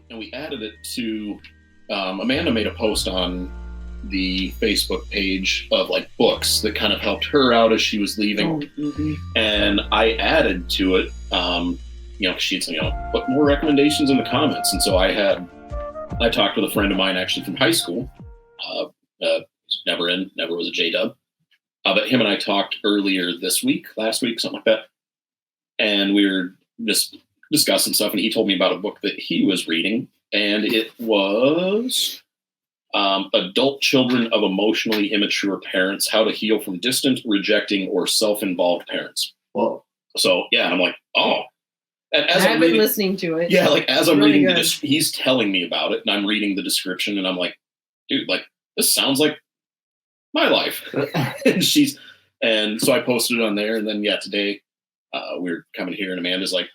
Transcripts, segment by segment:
and we added it to. Amanda made a post on the Facebook page of like books that kind of helped her out as she was leaving, and I added to it. She'd put more recommendations in the comments, and so I talked with a friend of mine actually from high school. Never was a J-Dub. But him and I talked earlier last week, something like that. And we were just discussing stuff, and he told me about a book that he was reading, and it was Adult Children of Emotionally Immature Parents, How to Heal from Distant, Rejecting, or Self-Involved Parents. Whoa. So, yeah, I'm like, oh. And as I've been listening to it. Yeah, like as I'm really reading, he's telling me about it, and I'm reading the description, and I'm like, dude, like, this sounds like my life. and so I posted it on there, and then today we're coming here, and Amanda's like,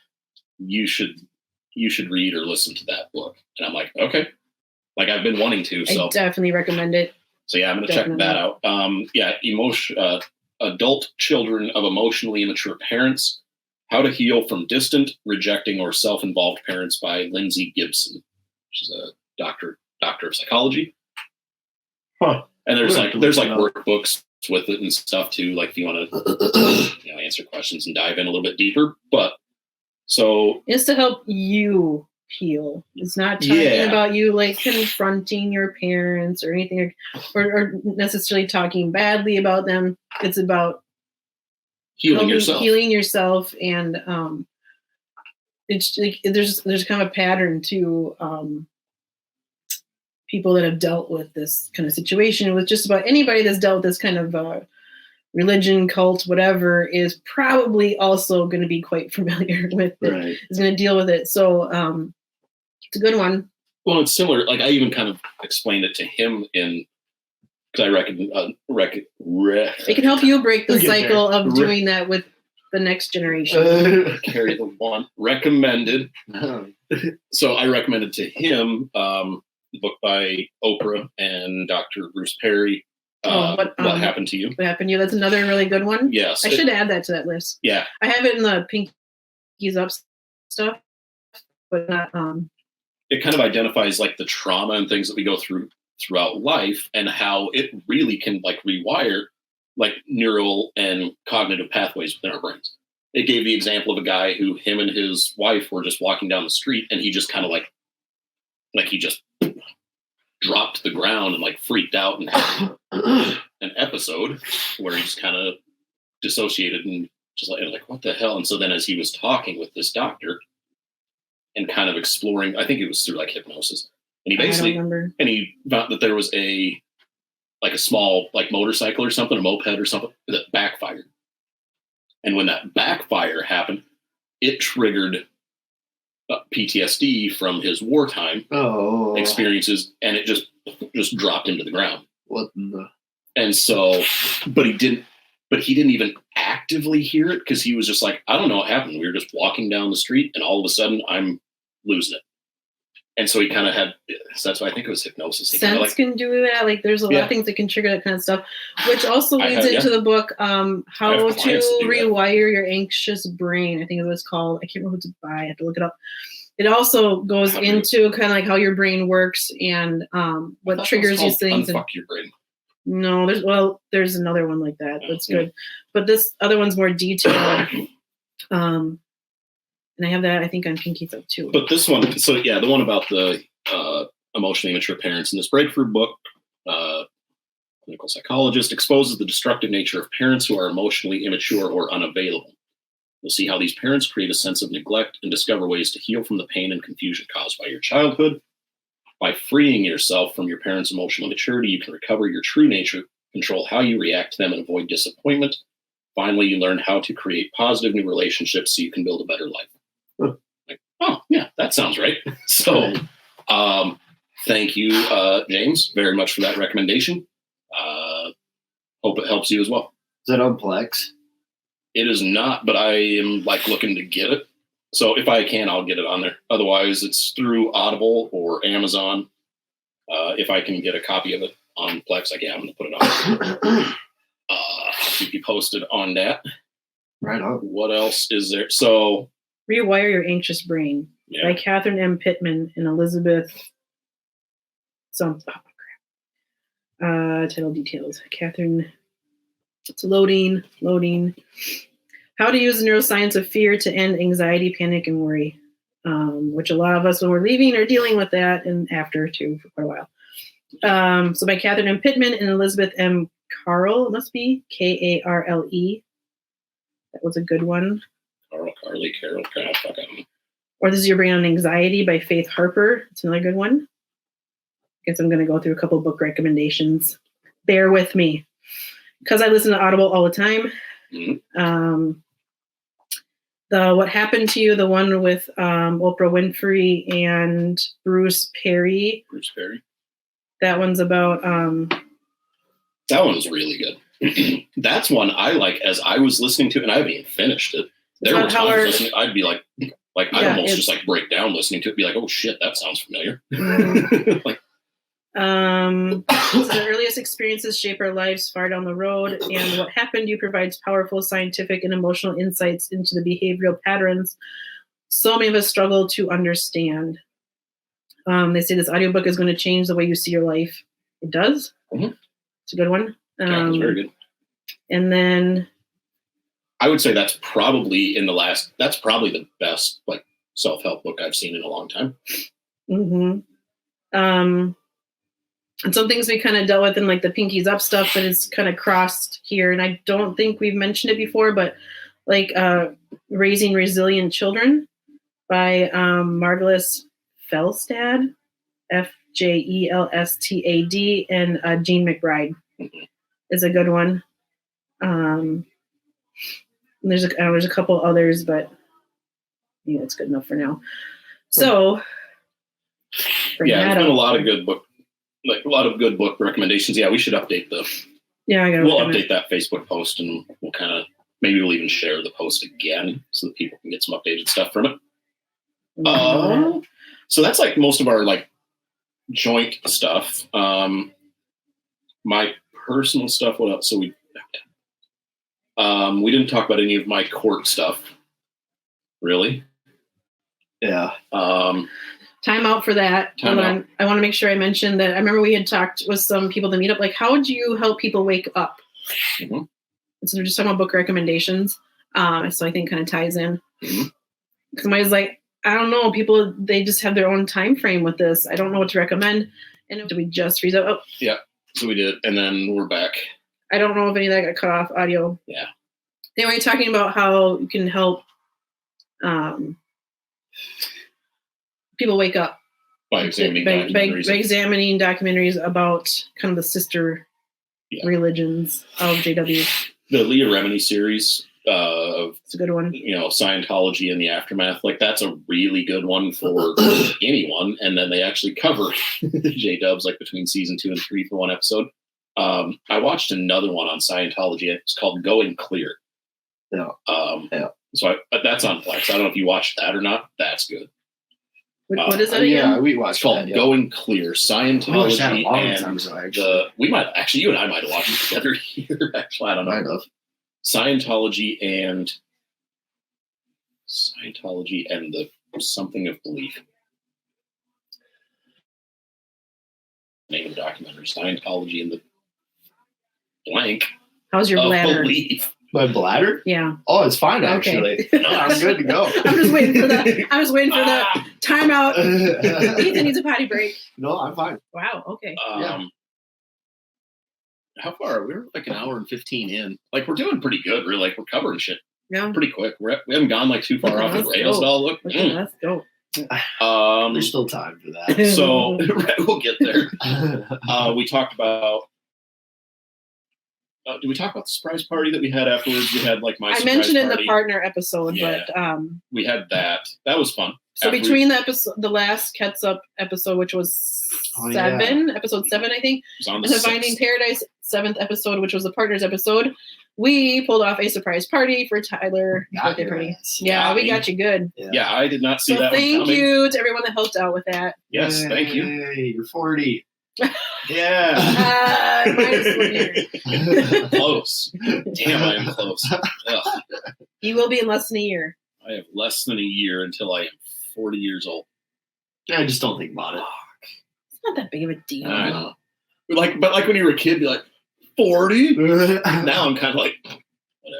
you should read or listen to that book, and I'm like, okay, like I've been wanting to, so I definitely recommend it. So I'm gonna check that out. Adult Children of Emotionally Immature Parents, How to Heal from Distant, Rejecting, or Self-Involved Parents by Lindsay Gibson. She's a doctor of psychology. Huh. And there's workbooks with it and stuff too, like if you want to answer questions and dive in a little bit deeper. But so it's to help you heal. It's not talking about you like confronting your parents or anything, or necessarily talking badly about them. It's about healing yourself, and it's like there's kind of a pattern to people that have dealt with this kind of situation. With just about anybody that's dealt with this kind of religion, cult, whatever, is probably also going to be quite familiar with it. Right. Is going to deal with it. So it's a good one. Well, it's similar. Like I even kind of explained it to him because I reckon it can help you break the cycle of doing that with the next generation. Carry the one recommended. So I recommended to him the book by Oprah and Dr. Bruce Perry. What happened to you? What happened to you? That's another really good one. Yes, I should add that to that list. Yeah, I have it in the Pinkies Up stuff, but not. It kind of identifies like the trauma and things that we go through throughout life, and how it really can like rewire like neural and cognitive pathways within our brains. It gave the example of a guy who him and his wife were just walking down the street, and he just kind of like he just dropped to the ground and like freaked out and had an episode where he just kind of dissociated and just like what the hell. And so then as he was talking with this doctor and kind of exploring, I think it was through like hypnosis, and he basically and he found that there was a small like motorcycle or something, a moped or something that backfired. And when that backfire happened, it triggered PTSD from his wartime experiences, and it just dropped into the ground. What the? And so, but he didn't even actively hear it, because he was just like, I don't know what happened. We were just walking down the street, and all of a sudden, I'm losing it. And so he kind of had. So that's why I think it was hypnosis. Sense can do that. Like there's a lot of things that can trigger that kind of stuff, which also leads into the book, How to Rewire Your Anxious Brain. I think it was called. I can't remember what to buy. I have to look it up. It also goes into kind of like how your brain works and what triggers these things. Unfuck your brain. No, there's another one like that. That's good, but this other one's more detailed. And I have that, I think, on Pinkies Up too. But this one, the one about the emotionally immature parents in this breakthrough book, clinical psychologist exposes the destructive nature of parents who are emotionally immature or unavailable. You'll see how these parents create a sense of neglect and discover ways to heal from the pain and confusion caused by your childhood. By freeing yourself from your parents' emotional maturity, you can recover your true nature, control how you react to them, and avoid disappointment. Finally, you learn how to create positive new relationships so you can build a better life. Like, oh, yeah, that sounds right. So thank you, James, very much for that recommendation. Hope it helps you as well. Is it on Plex? It is not, but I am looking to get it. So if I can, I'll get it on there. Otherwise, it's through Audible or Amazon. If I can get a copy of it on Plex, I'm going to put it on. I'll keep you posted on that. Right on. What else is there? So Rewire Your Anxious Brain. by Catherine M. Pittman and Elizabeth something. Title details. Catherine. It's loading. How to use the neuroscience of fear to end anxiety, panic, and worry. Which a lot of us, when we're leaving, are dealing with that, and after too for quite a while. So by Catherine M. Pittman and Elizabeth M. Karle, it must be Karle. That was a good one. Karle, Carol, fuck, I don't know. Or This Is Your Brain on Anxiety by Faith Harper. It's another good one. I guess I'm going to go through a couple book recommendations. Bear with me, because I listen to Audible all the time. Mm-hmm. The What Happened to You, the one with Oprah Winfrey and Bruce Perry. That one's about. That one was really good. That's one I like as I was listening to it, and I haven't even finished it. There were times listening, I'd be like I'd almost just like break down listening to it, be like, oh shit, that sounds familiar. Like, the earliest experiences shape our lives far down the road, and What Happened to You provides powerful scientific and emotional insights into the behavioral patterns so many of us struggle to understand. They say this audiobook is going to change the way you see your life. It does. Mm-hmm. It's a good one. It's very good. And then I would say that's probably the best like self-help book I've seen in a long time. Mm-hmm. And some things we kind of dealt with in like the Pinkies Up stuff, but it's kind of crossed here. And I don't think we've mentioned it before, but like Raising Resilient Children by Margalis Fjelstad, Fjelstad, and Jean McBride is a good one. There's a couple others, but yeah, it's good enough for now. So there's been a lot of good book recommendations. Yeah, we should update we'll update that Facebook post, and we'll even share the post again so that people can get some updated stuff from it. So that's like most of our like joint stuff. My personal stuff. What else? So we didn't talk about any of my court stuff, really. Yeah. Time out for that. Hold on. I want to make sure I mention that. I remember we had talked with some people to meet up. Like, how would you help people wake up? Mm-hmm. So we're just talking about book recommendations. So I think kind of ties in. Mm-hmm. Somebody's like, I don't know. People, they just have their own time frame with this. I don't know what to recommend. And did we just freeze up? Oh. Yeah. So we did, and then we're back. I don't know if any of that got cut off audio. Yeah. Anyway, talking about how you can help people wake up by examining documentaries about kind of the sister religions of JW. The Leah Remini series it's a good one. Scientology and the Aftermath. Like, that's a really good one for anyone. And then they actually cover J-Dubs like between season 2 and 3 for one episode. I watched another one on Scientology. It's called Going Clear. Yeah. So that's on Plex. I don't know if you watched that or not. That's good. What is that again? Yeah, we watched It's called Going Clear. Scientology we might actually, you and I might have watched it together here. Actually, I don't know. Might have. Scientology and the something of belief. Name of the documentary: Scientology and the blank. How's your bladder? Belief. My bladder? Yeah. Oh, it's fine actually. No, I'm good to go. I'm just waiting for the timeout. Ethan needs a potty break. No, I'm fine. Wow. Okay. How far? We're like an hour and 15 in. Like, we're doing pretty good, really. Like, we're covering shit pretty quick. We haven't gone like too far off the rails at all. Look. Let's go. There's still time for that. So we'll get there. We talked about. Did we talk about the surprise party that we had afterwards? We had like I mentioned it in party. the partner episode, but we had that. That was fun. So between the last Catsup episode, which was episode 7, I think, and the Finding Paradise 7th episode, which was the partners episode, we pulled off a surprise party for Tyler. Birthday party. Yeah, we got you good. Yeah, I did not see that. Thank you to everyone that helped out with that. Yes, thank you. You're 40. Yeah. Minus 1 year. Close. Damn, I am close. Ugh. You will be in less than a year. I have less than a year until I am 40 years old. I just don't think about it. It's not that big of a deal. I know. But when you were a kid, you're like, 40? Now I'm kind of like, whatever.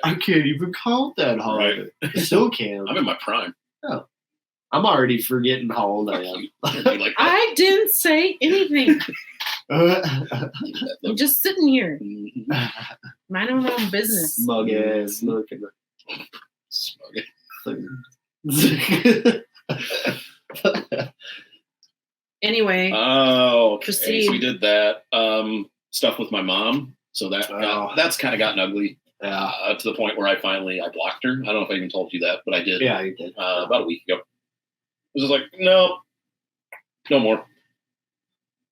I can't even count that hard. Right. I still can. I'm in my prime. Oh. I'm already forgetting how old I am. Like I didn't say anything. I'm just sitting here. Minding my own business. Smug ass looking. Smug. Anyway. Oh, okay. Proceed. So we did that. Stuff with my mom. So that's kind of gotten ugly. To the point where I blocked her. I don't know if I even told you that, but I did. Yeah, you did. About a week ago. It was like, no more.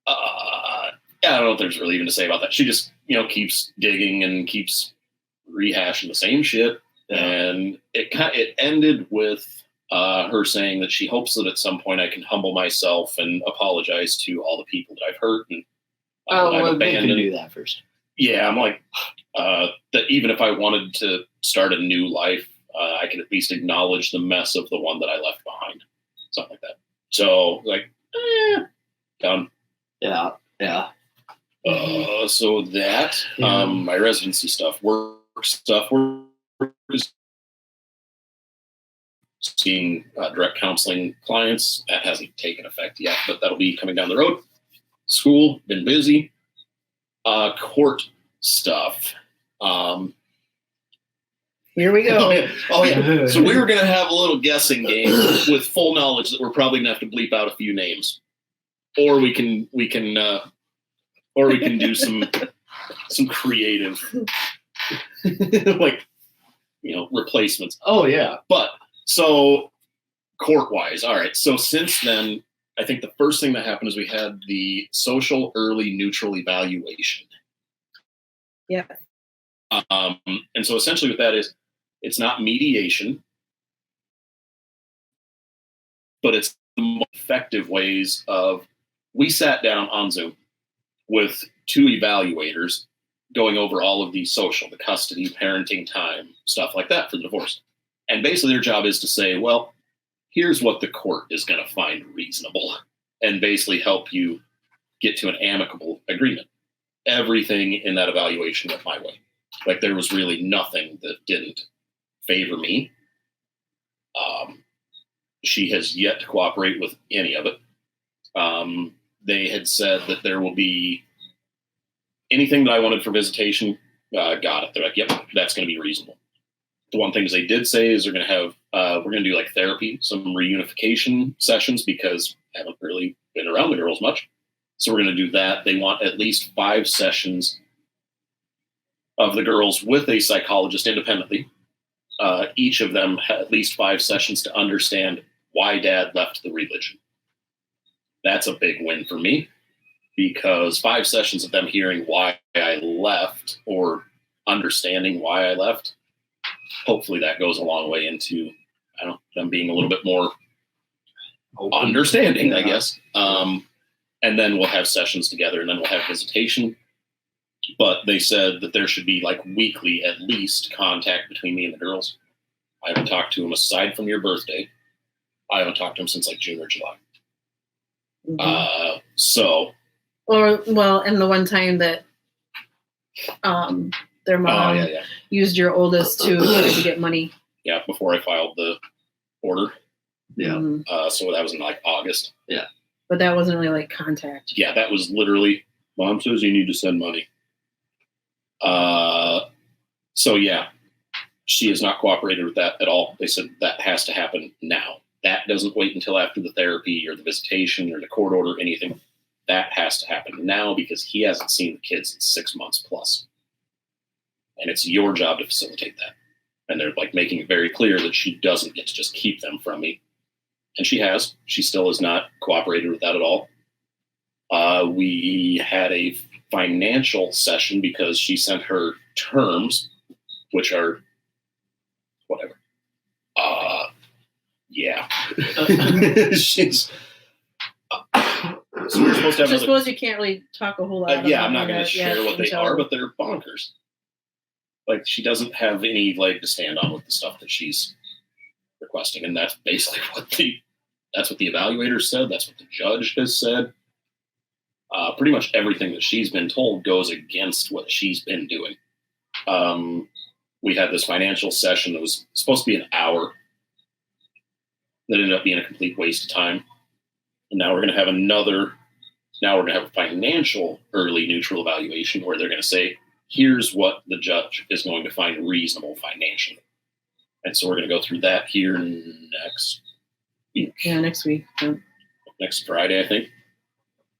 I don't know if there's really even to say about that. She just, keeps digging and keeps rehashing the same shit. Yeah. And it ended with her saying that she hopes that at some point I can humble myself and apologize to all the people that I've hurt and I've abandoned. Can do that first. Yeah, I'm like that. Even if I wanted to start a new life, I can at least acknowledge the mess of the one that I left behind. Something like that. So, done. Yeah. So that, my residency stuff, work stuff, we're seeing direct counseling clients. That hasn't taken effect yet, but that'll be coming down the road. School, been busy. Court stuff. Here we go. Oh yeah. So we were gonna have a little guessing game with full knowledge that we're probably gonna have to bleep out a few names, or we can do some creative, replacements. Oh yeah. But so court wise, all right. So since then, I think the first thing that happened is we had the social early neutral evaluation. Yeah. And so essentially what that is, it's not mediation, but it's the most effective ways of, we sat down on Zoom with two evaluators going over all of the social, the custody, parenting time, stuff like that for the divorce. And basically their job is to say, well, here's what the court is going to find reasonable and basically help you get to an amicable agreement. Everything in that evaluation went my way. Like there was really nothing that didn't favor me. She has yet to cooperate with any of it. They had said that there will be anything that I wanted for visitation. Got it. They're like, yep, that's going to be reasonable. The one thing they did say is we're going to do like therapy, some reunification sessions because I haven't really been around the girls much. So we're going to do that. They want at least 5 sessions of the girls with a psychologist independently. Each of them had at least 5 sessions to understand why dad left the religion. That's a big win for me because 5 sessions of them hearing why I left or understanding why I left, hopefully that goes a long way into them being a little bit more understanding, I guess. And then we'll have sessions together and then we'll have visitation. But they said that there should be like weekly, at least, contact between me and the girls. I haven't talked to them aside from your birthday. I haven't talked to them since like June or July. And the one time that their mom used your oldest to get money. Yeah, before I filed the order. Yeah. So that was in like August. Yeah. But that wasn't really like contact. Yeah, that was literally, Mom says you need to send money. So yeah, she has not cooperated with that at all. They said that has to happen now. That doesn't wait until after the therapy or the visitation or the court order, anything. That has to happen now because he hasn't seen the kids in 6 months plus. And it's your job to facilitate that. And they're like making it very clear that she doesn't get to just keep them from me. And she has. She still has not cooperated with that at all. We had a financial session because she sent her terms, which are whatever. Yeah. She's. So we're supposed to have. I suppose you can't really talk a whole lot. I'm not going to share what they are, but they're bonkers. Like she doesn't have any leg to stand on with the stuff that she's requesting, and that's basically what the That's what the evaluator said. That's what the judge has said. Pretty much everything that she's been told goes against what she's been doing. We had this financial session that was supposed to be an hour. That ended up being a complete waste of time. And now we're going to have a financial early neutral evaluation where they're going to say, here's what the judge is going to find reasonable financially. And so we're going to go through that here next week. Yeah, next week. Yeah. Next Friday, I think.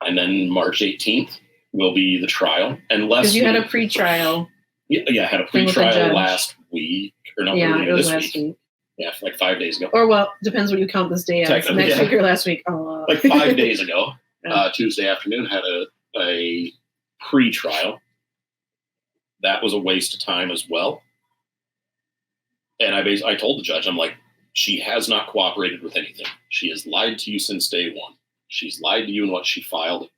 And then March 18th will be the trial. Because you had a pre-trial. Yeah, I had a pre-trial last week. Or not it was this last week. Yeah, like 5 days ago. Or, well, depends what you count this day as. Next week or last week. Oh, like 5 days ago, Tuesday afternoon, had a pre-trial. That was a waste of time as well. And I told the judge, I'm like, she has not cooperated with anything. She has lied to you since day one. She's lied to you in what she filed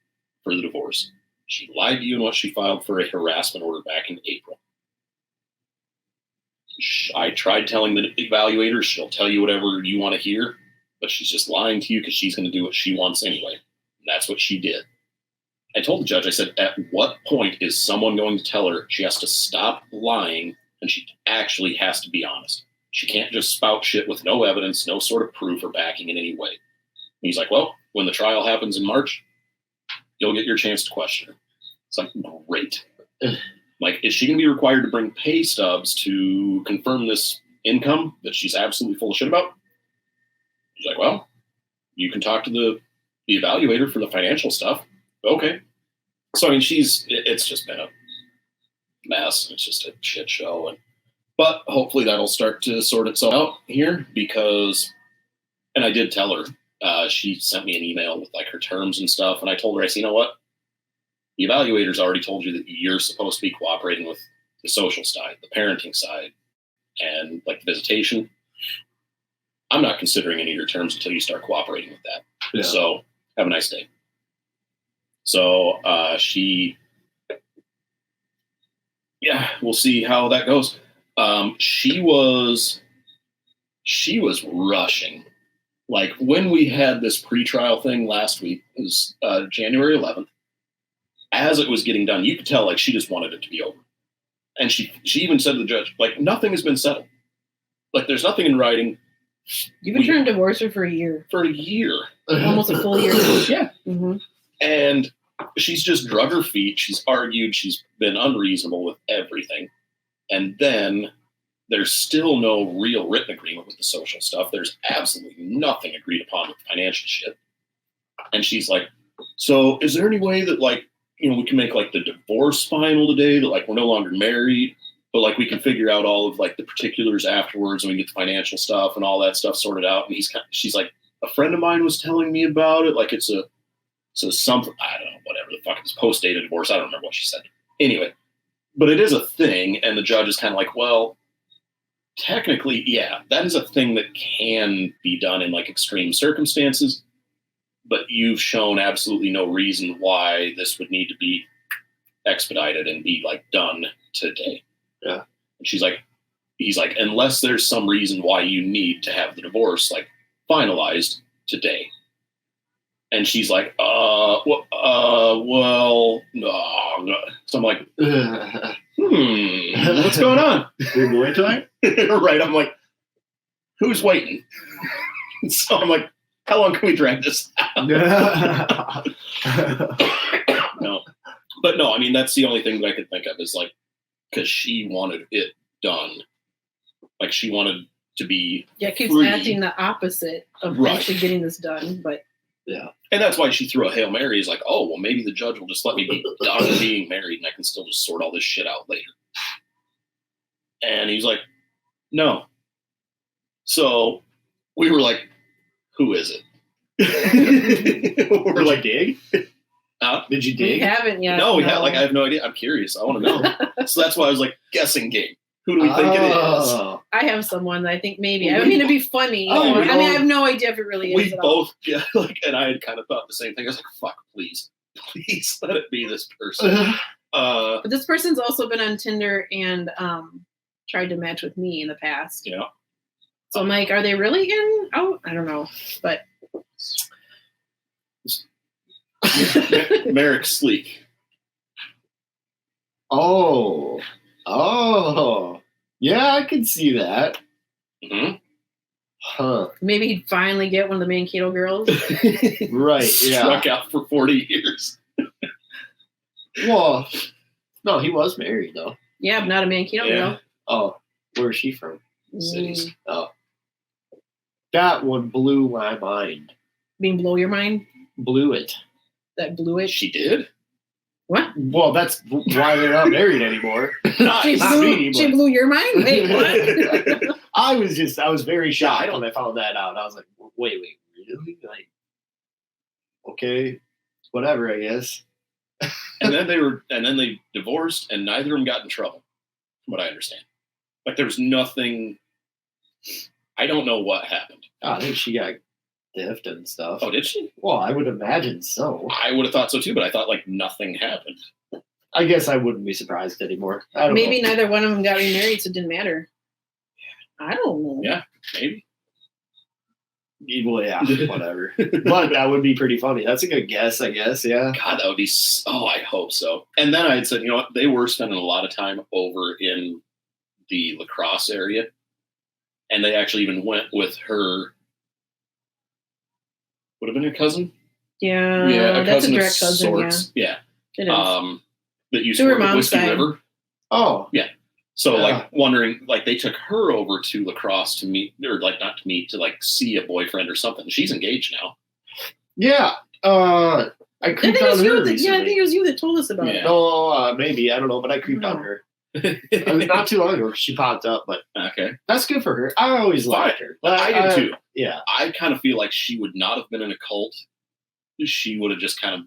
for the divorce. She lied to you in what she filed for a harassment order back in April. I tried telling the evaluator, she'll tell you whatever you want to hear, but she's just lying to you because she's going to do what she wants anyway. And that's what she did. I told the judge, I said, at what point is someone going to tell her she has to stop lying and she actually has to be honest? She can't just spout shit with no evidence, no sort of proof or backing in any way. And he's like, well, when the trial happens in March, you'll get your chance to question her. It's like, great. Like, is she going to be required to bring pay stubs to confirm this income that she's absolutely full of shit about? He's like, well, you can talk to the evaluator for the financial stuff. Okay. So, I mean, it's just been a mess. It's just a shit show. But hopefully that'll start to sort itself out here because, and I did tell her, she sent me an email with like her terms and stuff. And I told her, I said, you know what? The evaluator's already told you that you're supposed to be cooperating with the social side, the parenting side, and like the visitation. I'm not considering any of your terms until you start cooperating with that. Yeah. So have a nice day. So we'll see how that goes. She was rushing. Like when we had this pretrial thing last week, it was January 11th. As it was getting done, you could tell like she just wanted it to be over. And she even said to the judge, like, nothing has been settled. Like there's nothing in writing. You've been trying to divorce her for a year. For a year. Almost a full year. Yeah. Mm-hmm. And she's just drug her feet. She's argued. She's been unreasonable with everything. And then there's still no real written agreement with the social stuff. There's absolutely nothing agreed upon with the financial shit. And she's like, so is there any way that like, we can make like the divorce final today that like we're no longer married, but like we can figure out all of like the particulars afterwards and we get the financial stuff and all that stuff sorted out. And she's like, a friend of mine was telling me about it. Like it's something, I don't know, whatever the fuck, it's post-dated divorce. I don't remember what she said. Anyway, but it is a thing. And the judge is kind of like, well, technically, yeah, that is a thing that can be done in like extreme circumstances. But you've shown absolutely no reason why this would need to be expedited and be like done today. Yeah. And he's like, unless there's some reason why you need to have the divorce like finalized today. And she's like, well, no. So I'm like, what's going on? Big boy time? Right. I'm like, who's waiting? So I'm like, how long can we drag this out? No. But no, I mean, that's the only thing that I could think of is like, because she wanted it done. Like she wanted to be keeps free. acting the opposite of actually getting this done. But yeah. And that's why she threw a Hail Mary. Is like, oh, well, maybe the judge will just let me be done being married and I can still just sort all this shit out later. And he's like, no. So we were like, who is it? We're like, dig? Did you dig? We haven't yet. No, we haven't. Like, I have no idea. I'm curious. I want to know. So that's why I was like, guessing game. Who do we think it is? I have someone that I think maybe. I mean, it'd be funny. I have no idea if it really is. We both, and I had kind of thought the same thing. I was like, fuck, please let it be this person. But this person's also been on Tinder and tried to match with me in the past. Yeah. So I'm like, are they really in? Oh, I don't know. But Merrick Sleek. Oh. Yeah, I can see that. Mm-hmm. Huh. Maybe he'd finally get one of the Mankato girls. Right, yeah. Struck out for 40 years. Well, no, he was married, though. Yeah, but not a Mankato girl. Oh, where is she from? Cities. Oh. That one blew my mind. Being blow your mind? Blew it. That blew it? She did? What? Well, that's why they're not married anymore. She blew your mind? Wait, what? I was very shocked when I found that out. I was like, wait, really? Like, okay, whatever, I guess. And then they divorced, and neither of them got in trouble, from what I understand. Like, there was nothing. I don't know what happened. Oh, I think she got diffed and stuff. Oh, did she? Well, I would imagine so. I would have thought so too, but I thought like nothing happened. I guess I wouldn't be surprised anymore. I don't Maybe know. neither one of them got remarried, so it didn't matter. I don't know. Yeah, maybe. Well, yeah, whatever. But that would be pretty funny. That's a good guess, I guess. Yeah. God, that would be. I hope so. And then I had said, you know what? They were spending a lot of time over in the La Crosse area, and they actually even went with her. Would have been a cousin. Yeah, Yeah, a that's cousin a of direct cousin. sorts. Yeah. It is. That used To to her work at mom's Whiskey side. River. Oh. Yeah. So Yeah. like wondering, like they took her over to La Crosse to meet, or like not to meet, to like see a boyfriend or something. She's engaged now. Yeah. I I creeped think it on was her you. I recently. think it was you that told us about Yeah. it. No, maybe. I don't know, but I creeped I on don't her. I mean, not too long ago, she popped up, but Okay. that's good for her. I always liked her. But I did too. Yeah. I kind of feel like she would not have been in a cult. She would have just kind of,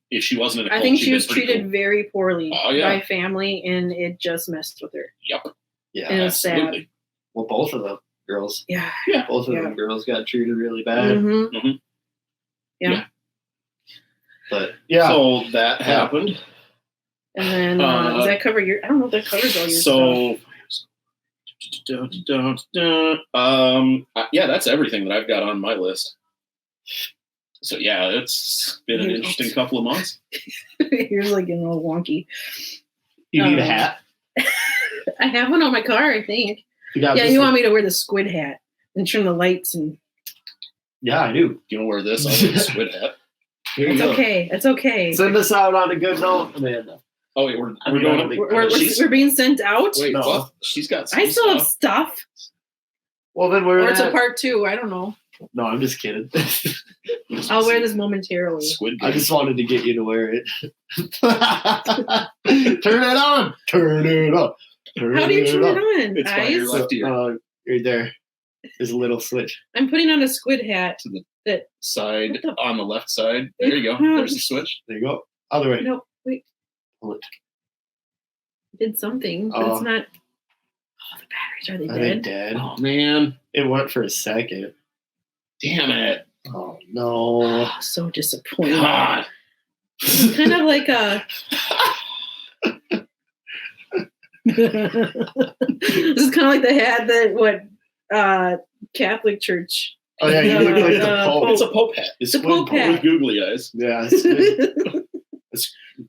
if she wasn't in a cult, I think she'd she been was pretty treated cool. very poorly Oh, yeah. by family, and it just messed with her. Yep. Yeah. And it was sad. Absolutely. Well, both of them girls. Yeah. Both of them girls got treated really bad. Mm-hmm. Yeah. Yeah. But yeah. So that happened. And then does that cover your? I don't know if that covers all your stuff. Yeah, that's everything that I've got on my list. So yeah, it's been an interesting couple of months. Yours like getting all wonky. You need a hat? I have one on my car, I think. You want me to wear the squid hat and trim the lights and. Yeah, I do. You don't wear this? I'll wear the squid hat. Here you It's go. okay. It's okay. Send us out on a good note, Amanda. Oh wait, we're I mean, going. I don't think- We're being sent out. Wait, No. what? She's got. I still have stuff. stuff. Well, then we're Or it's a part 2. I don't know. No, I'm just kidding. I'll wear this momentarily. Squid. I just wanted to get you to wear it. Turn it on. Turn it up. How do you turn it on? It's by your Eyes? left ear. Right there. There's a little switch. I'm putting on a squid hat. To the That side What the- on the left side. There you go. There's the switch. There you go. Other way. no, wait, Pull it. did something, but it's not. Oh, the batteries, are they Are they dead? dead? Oh man, It went for a second. damn it! Oh no. Oh, so disappointing. God. It's kind of like a. This is kind of like the hat that Catholic Church. Oh yeah, you look like the Pope. It's a Pope hat It's the Squid Pope Pope. hat. with googly eyes. Yeah,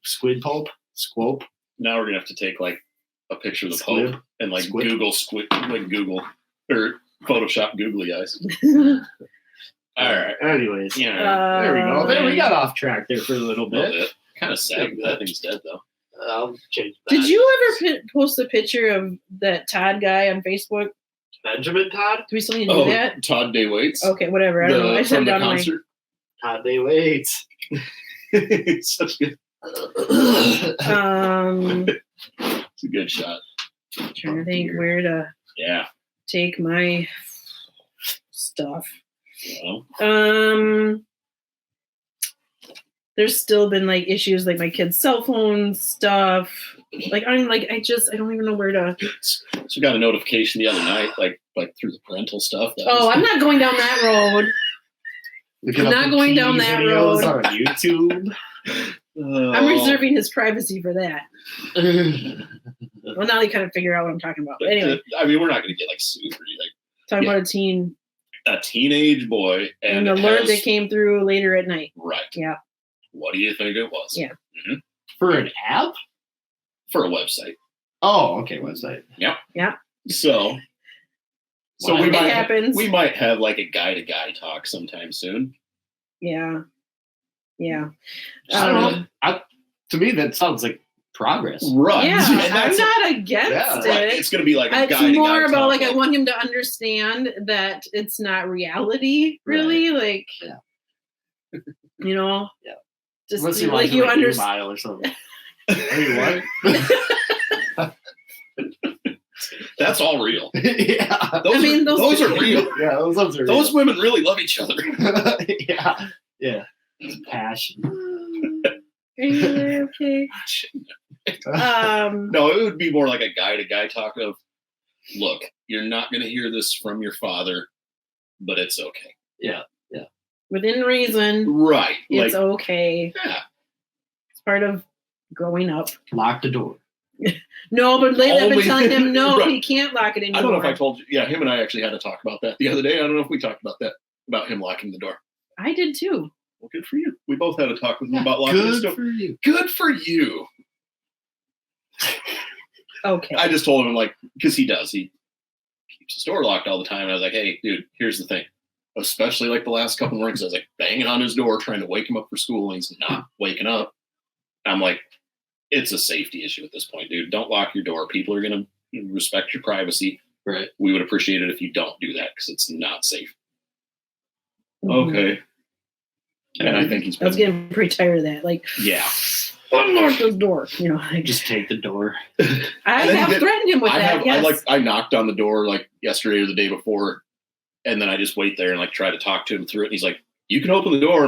Squid Pope. Squope. Now we're gonna have to take like a picture of the Squib. Pope and like Squib. Google squid, like Google or Photoshop googly eyes. All right. Anyways. Yeah. There we go. There we got off track there for a little bit. Kind of sad that thing's dead though. I'll change that. Did you ever post a picture of that Todd guy on Facebook? Benjamin Todd? Do we still need to do Oh, that? Todd Day Waits. Okay, whatever. I don't know. I just From have the down my. concert. Todd Day Waits. It's such good. It's a good shot. Trying to think where to Yeah. take my stuff. Well, There's still been like issues like my kids' cell phone stuff. Like I don't even know where to. so we got a notification the other night, like through the parental stuff. I'm not going down that road. Looking I'm up not the going key down that videos road. on YouTube. I'm reserving his privacy for that. Well, now they kind of figure out what I'm talking about. But anyway, I mean, we're not going to get like sued or anything. talking about a teen a teenage boy, and an alert that came through later at night. Right. Yeah. What do you think it was? Yeah. Mm-hmm. For an app? For a website. Oh, okay, website. Yep. Yeah. So Well, we happens. We might have like a guy-to-guy talk sometime soon. Yeah. Yeah. I don't know. To me, that sounds like progress. Right. Yeah, And I'm that's not against it. right. It's going to be like a It's guy-to-guy more about talk. like I want him to understand that it's not reality, really. Like, you know, just Unless you like you understand. or something. Hey, what? That's all real. Yeah. Those are real. Yeah, those are Those real. women really love each other. Yeah. Yeah. Passion. Are you okay? No, it would be more like a guy-to-guy talk of, look, you're not going to hear this from your father, but it's okay. Yeah. Within reason, Right. it's okay. Yeah. It's part of growing up. Lock the door. No, but lately I've been Always- telling him no, Right. he can't lock it anymore. I don't know if I told you. Yeah, him and I actually had to talk about that the other day. I don't know if we talked about that, about him locking the door. I did too. Well, good for you. We both had a talk with him about locking his door. Good for you. Good for you. Okay. I just told him, like, because he does. He keeps his door locked all the time. And I was like, hey, dude, here's the thing. Especially like the last couple mornings, I was like banging on his door, trying to wake him up for school, and he's not waking up. I'm like, it's a safety issue at this point, dude. Don't lock your door. People are going to respect your privacy. Right. We would appreciate it if you don't do that because it's not safe. Mhm. Okay. And I think he's I was getting pretty tired of that. Like, yeah. unlock this door. You know, I Just take the door. I And then have threatened him with that. Yes. I knocked on the door like yesterday or the day before, and then I just wait there and like try to talk to him through it. And he's like, "You can open the door."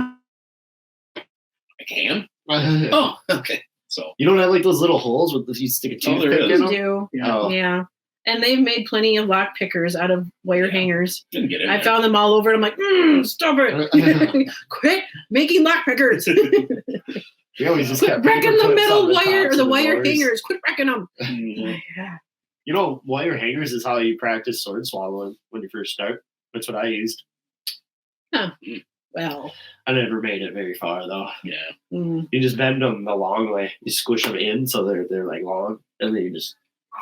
I can. Oh, okay. So You don't have like those little holes with you stick a Oh, there toothpick is. in We them? do. Oh. Yeah. And they've made plenty of lock pickers out of wire Yeah. hangers. didn't get it. I found them all over. I'm like, stop it. Quit making lock pickers. We always just Quit kept wrecking the paper clips metal on the wire or tops the of wire doors. hangers. Quit wrecking them. Mhm. You know, wire hangers is how you practice sword swallowing when you first start. That's what I used. Well, I never made it very far though. Yeah. mm, You just bend them the long way. You squish them in so they're like long, and then you just.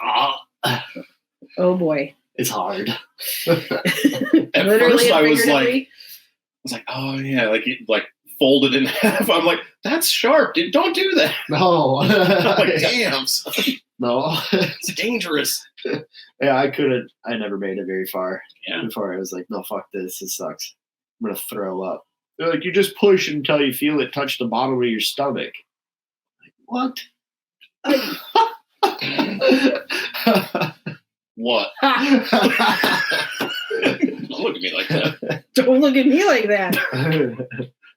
oh boy. It's hard. At Literally first, and I was figuratively. like, oh yeah, like it like folded in half. I'm like, that's sharp, dude. Don't do that. No. I'm like, damn, son, No. it's dangerous. Yeah, I couldn't. I never made it very far. Yeah. Before I was like, no, fuck this. It sucks. I'm gonna throw up. They're like, you just push until you feel it touch the bottom of your stomach. Like, what? What? Don't look at me like that. Don't look at me like that.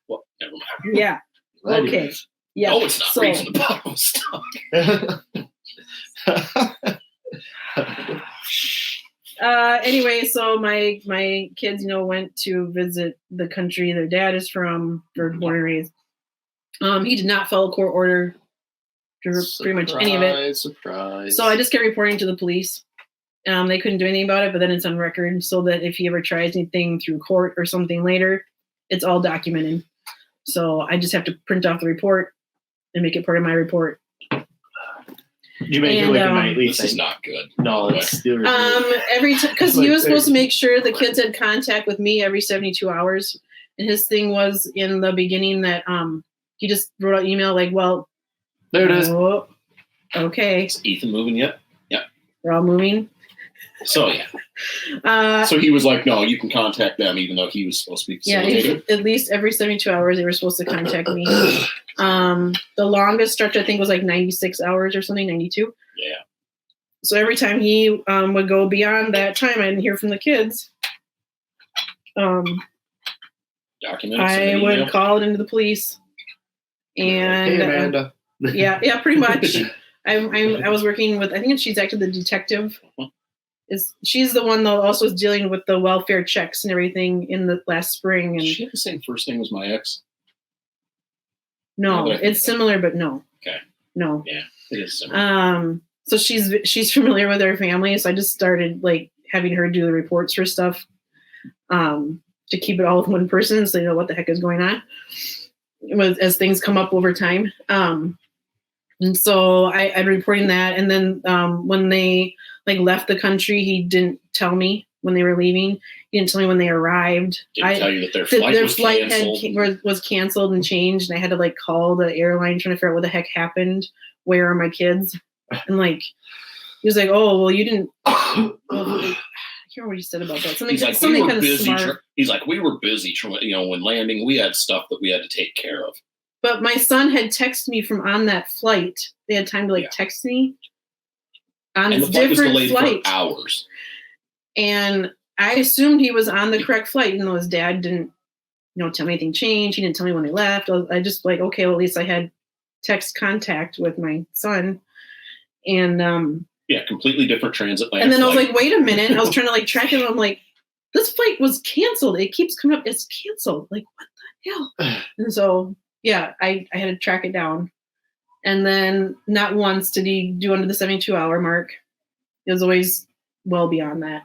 Well, never mind. Yeah. Okay. Yeah. No, it's not So- reaching the bottom of the stomach. Anyway, so my kids, went to visit the country their dad is from, or born and raised. He did not follow court order to pretty much any of it. Surprise. So I just kept reporting to the police. They couldn't do anything about it, but then it's on record so that if he ever tries anything through court or something later, it's all documented. So I just have to print off the report and make it part of my report. you make it and, like a nightly This is thing. not good. No, it's still Every time, because Like he was supposed to they- make sure the kids had contact with me every 72 hours. And his thing was in the beginning that he just wrote an email like, well, there it is. oh, okay, Is Ethan moving yet? we're all moving. So yeah. So he was like, no, you can contact them, even though he was supposed to be Yeah, facilitating. at least every 72 hours they were supposed to contact me. The longest stretch I think was like 96 hours or something, 92. Yeah. So every time he would go beyond that time, I didn't hear from the kids. Document. I would call it into the police, and Hey, Amanda. yeah, pretty much. I was working with, I think she's actually the detective. She's the one that also was dealing with the welfare checks and everything in the last spring. Does And she have the same first name as my ex? no, Yeah, but I- it's similar, but no. Okay. No. Yeah, it is similar. So she's familiar with her family, so I just started like having her do the reports for stuff. to keep it all with one person so they know what the heck is going on as things come up over time. And so I'm reporting that. And then when they like left the country, he didn't tell me when they were leaving. He didn't tell me when they arrived. Didn't tell you that their flight was canceled and changed. And I had to like call the airline trying to figure out what the heck happened. Where are my kids? And like, he was like, oh, well, you didn't. Well, I can't remember what he said about that. Something kind of smart. He's like, we were busy, when landing, we had stuff that we had to take care of. But my son had texted me from on that flight. They had time to text me on this different flight. For hours. And I assumed he was on the correct flight, even though his dad didn't, tell me anything changed. He didn't tell me when they left. I just like, okay, well, at least I had text contact with my son. And completely different transit. And then I was like, wait a minute. I was trying to like track it. I'm like, this flight was canceled. It keeps coming up. It's canceled. Like, what the hell? And so, I had to track it down. And then not once did he do under the 72-hour mark. It was always well beyond that.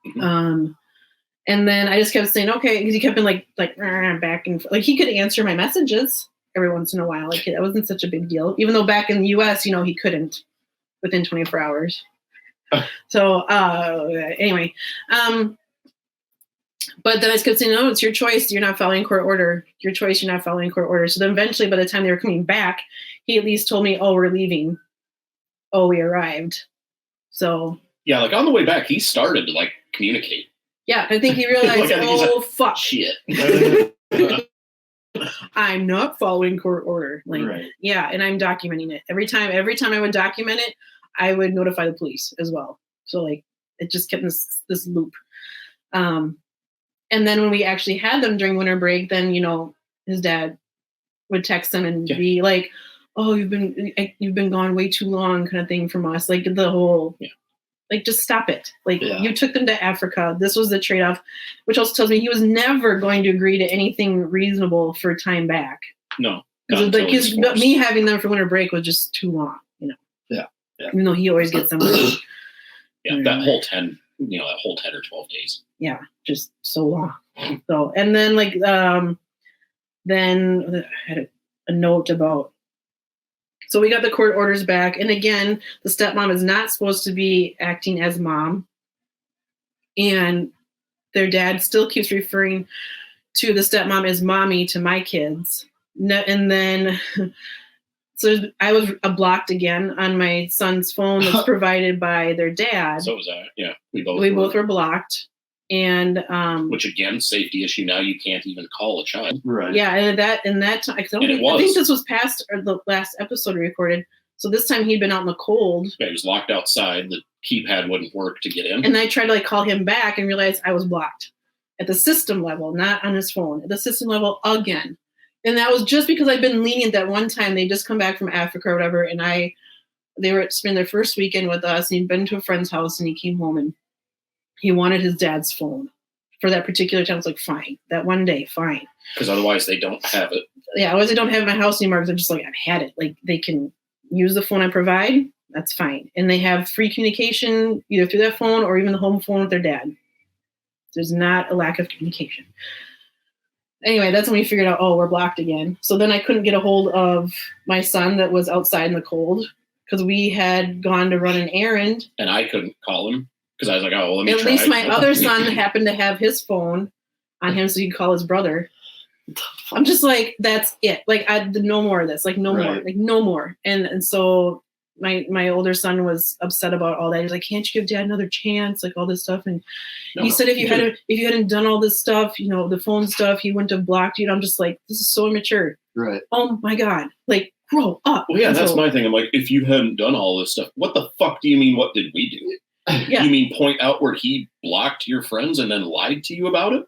Mm-hmm. And then I just kept saying, okay, because he kept being like back and like he could answer my messages every once in a while. Like that wasn't such a big deal, even though back in the US, he couldn't within 24 hours. So anyway, but then I just kept saying, no, it's your choice. You're not following court order. Your choice. You're not following court order. So then eventually, by the time they were coming back, he at least told me, oh, we're leaving. Oh, we arrived. So. Yeah, like on the way back, he started to like communicate. Yeah, I think he realized, fuck. Shit. I'm not following court order. Like, right. Yeah, and I'm documenting it. Every time I would document it, I would notify the police as well. So like it just kept this loop. And then when we actually had them during winter break, then his dad would text them and be like, "Oh, you've been gone way too long," kind of thing from us. Like the whole, like just stop it. Like you took them to Africa. This was the trade-off, which also tells me he was never going to agree to anything reasonable for time back. No, because like me having them for winter break was just too long. Yeah. Even though he always gets them. That whole 10 or 12 days. Yeah, just so long. So, and then like, then I had a note about, so we got the court orders back. And again, the stepmom is not supposed to be acting as mom. And their dad still keeps referring to the stepmom as mommy to my kids. And then, so I was blocked again on my son's phone that's provided by their dad. So was I. Yeah, we both were blocked. And which again, safety issue. Now you can't even call a child. Right. Yeah, and that time, I think this was past or the last episode we recorded. So this time he'd been out in the cold. Yeah, he was locked outside. The keypad wouldn't work to get in. And I tried to call him back and realized I was blocked at the system level, not on his phone. At the system level again. And that was just because I'd been lenient that one time. They just come back from Africa or whatever, and they were spending their first weekend with us, and he'd been to a friend's house, and he came home, and he wanted his dad's phone for that particular time. I was like, fine. That one day, fine. Because otherwise they don't have it. Yeah, otherwise they don't have it in my house anymore because they're just like, I've had it. Like, they can use the phone I provide. That's fine. And they have free communication either through that phone or even the home phone with their dad. There's not a lack of communication. Anyway, that's when we figured out, we're blocked again. So then I couldn't get a hold of my son that was outside in the cold because we had gone to run an errand. And I couldn't call him because I was like, let me try. At least my other son happened to have his phone on him so he could call his brother. I'm just like, that's it. Like, no more of this. Like, no more. Like, no more. And so my older son was upset about all that. He was like, can't you give dad another chance? Like all this stuff. And he said, if you hadn't done all this stuff, the phone stuff, he wouldn't have blocked you. And I'm just like, this is so immature. Right. Oh my God. Like, grow up. Well, yeah, that's my thing. I'm like, if you hadn't done all this stuff, what the fuck do you mean? What did we do? Yeah. You mean point out where he blocked your friends and then lied to you about it?